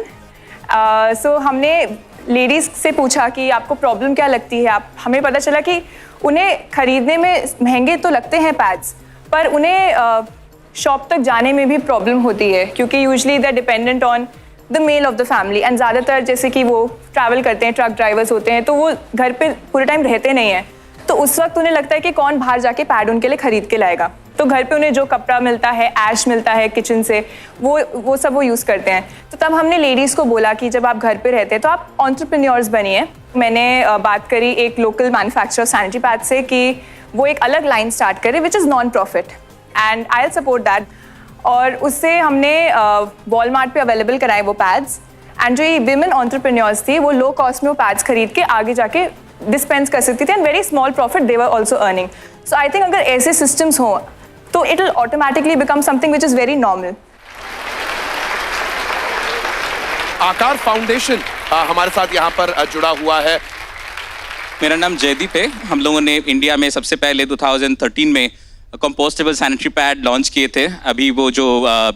So हमने लेडीज़ से पूछा कि आपको प्रॉब्लम क्या लगती है। हमें पता चला कि उन्हें खरीदने में महंगे तो लगते हैं पैड्स, पर उन्हें शॉप तक जाने में भी प्रॉब्लम होती है, क्योंकि usually they are dependent on the male of the family, and ज़्यादातर जैसे कि वो ट्रैवल करते हैं, ट्रक ड्राइवर्स होते हैं, तो वो घर पे पूरे टाइम रहते नहीं हैं। तो उस वक्त उन्हें लगता है कि कौन बाहर जाके पैड उनके लिए खरीद के लाएगा। तो घर पे उन्हें जो कपड़ा मिलता है, ऐश मिलता है किचन से, वो सब वो यूज़ करते हैं। तो तब हमने लेडीज़ को बोला कि जब आप घर पे रहते हैं तो आप एंटरप्रेन्योर्स बनिए। मैंने बात करी एक लोकल मैन्युफैक्चरर सैनिटरी पैड से कि वो एक अलग लाइन स्टार्ट करे which is non profit, and I will support that. और उससे हमने वॉलमार्ट पे अवेलेबल कराए वो पैड्स, एंड जो ये विमेन एंटरप्रेन्योर्स थी वो लो कॉस्ट में वो पैड्स खरीद के आगे जाके डिस्पेंस कर सकती थी, and very small profit they were also earning. So I think अगर ऐसे सिस्टम्स हों तो it will automatically become something which is very normal. आकार फाउंडेशन हमारे साथ यहाँ पर जुड़ा हुआ है। मेरा नाम जयदीप है। हम लोगों ने इंडिया में सबसे पहले 2013 में कंपोस्टेबल सैनिटरी पैड लॉन्च किए थे। अभी वो जो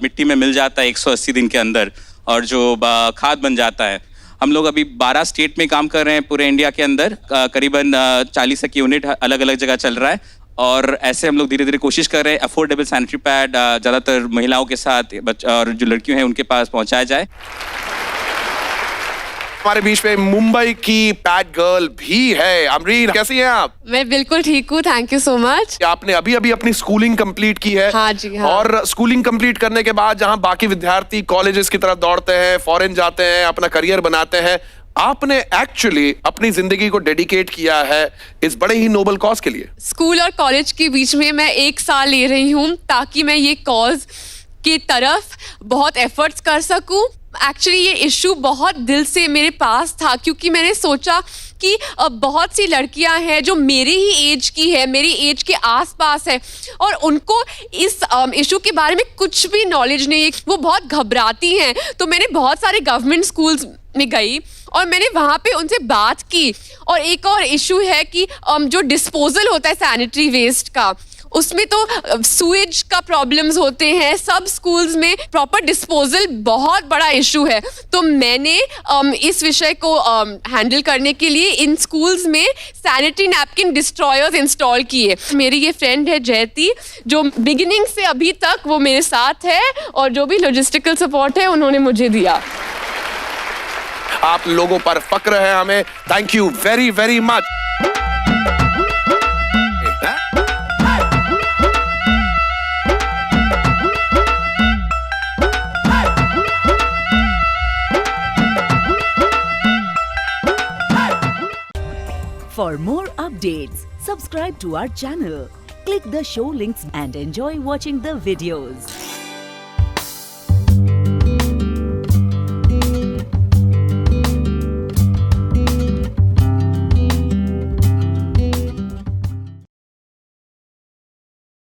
मिट्टी में मिल जाता है 180 दिन के अंदर, और जो खाद बन जाता है। हम लोग अभी 12 स्टेट में काम कर रहे हैं पूरे इंडिया के अंदर, करीबन 40 तक यूनिट अलग अलग जगह चल रहा है और ऐसे हम लोग धीरे धीरे कोशिश कर रहे हैं अफोर्डेबल सैनिटरी पैड ज़्यादातर महिलाओं के साथ और जो लड़कियों हैं उनके पास पहुंचाया जाए। हमारे बीच में मुंबई की पैड गर्ल भी है। अमरीन, कैसी हैं आप? मैं बिल्कुल ठीक हूँ, थैंक यू सो मच। आपने अभी अभी अपनी स्कूलिंग कंप्लीट की है। हाँ जी, हाँ। और स्कूलिंग कंप्लीट करने के बाद जहां बाकी विद्यार्थी कॉलेजेस की तरफ दौड़ते हैं, फॉरेन जाते हैं, अपना करियर बनाते हैं, आपने एक्चुअली अपनी जिंदगी को डेडिकेट किया है इस बड़े ही नोबल कॉज के लिए। स्कूल और कॉलेज के बीच में मैं 1 साल ले रही हूँ ताकि मैं ये कॉज की तरफ बहुत एफर्ट्स कर सकूं। एक्चुअली ये इशू बहुत दिल से मेरे पास था क्योंकि मैंने सोचा कि बहुत सी लड़कियां हैं जो मेरी ही एज की है, मेरी एज के आसपास है और उनको इस इशू के बारे में कुछ भी नॉलेज नहीं है, वो बहुत घबराती हैं। तो मैंने बहुत सारे गवर्नमेंट स्कूल्स में गई और मैंने वहाँ पे उनसे बात की। और एक और इशू है कि जो डिस्पोजल होता है सैनिटरी वेस्ट का, उसमें तो सूएज का प्रॉब्लम्स होते हैं। सब स्कूल्स में प्रॉपर डिस्पोजल बहुत बड़ा इशू है। तो मैंने इस विषय को हैंडल करने के लिए इन स्कूल्स में सैनिटरी नैपकिन डिस्ट्रॉयर्स इंस्टॉल किए। मेरी ये फ्रेंड है जयती, जो बिगिनिंग से अभी तक वो मेरे साथ है और जो भी लॉजिस्टिकल सपोर्ट है उन्होंने मुझे दिया। आप लोगों पर फक्र है हमें। Thank you very very much. For more updates, subscribe to our channel, click the show links and enjoy watching the videos.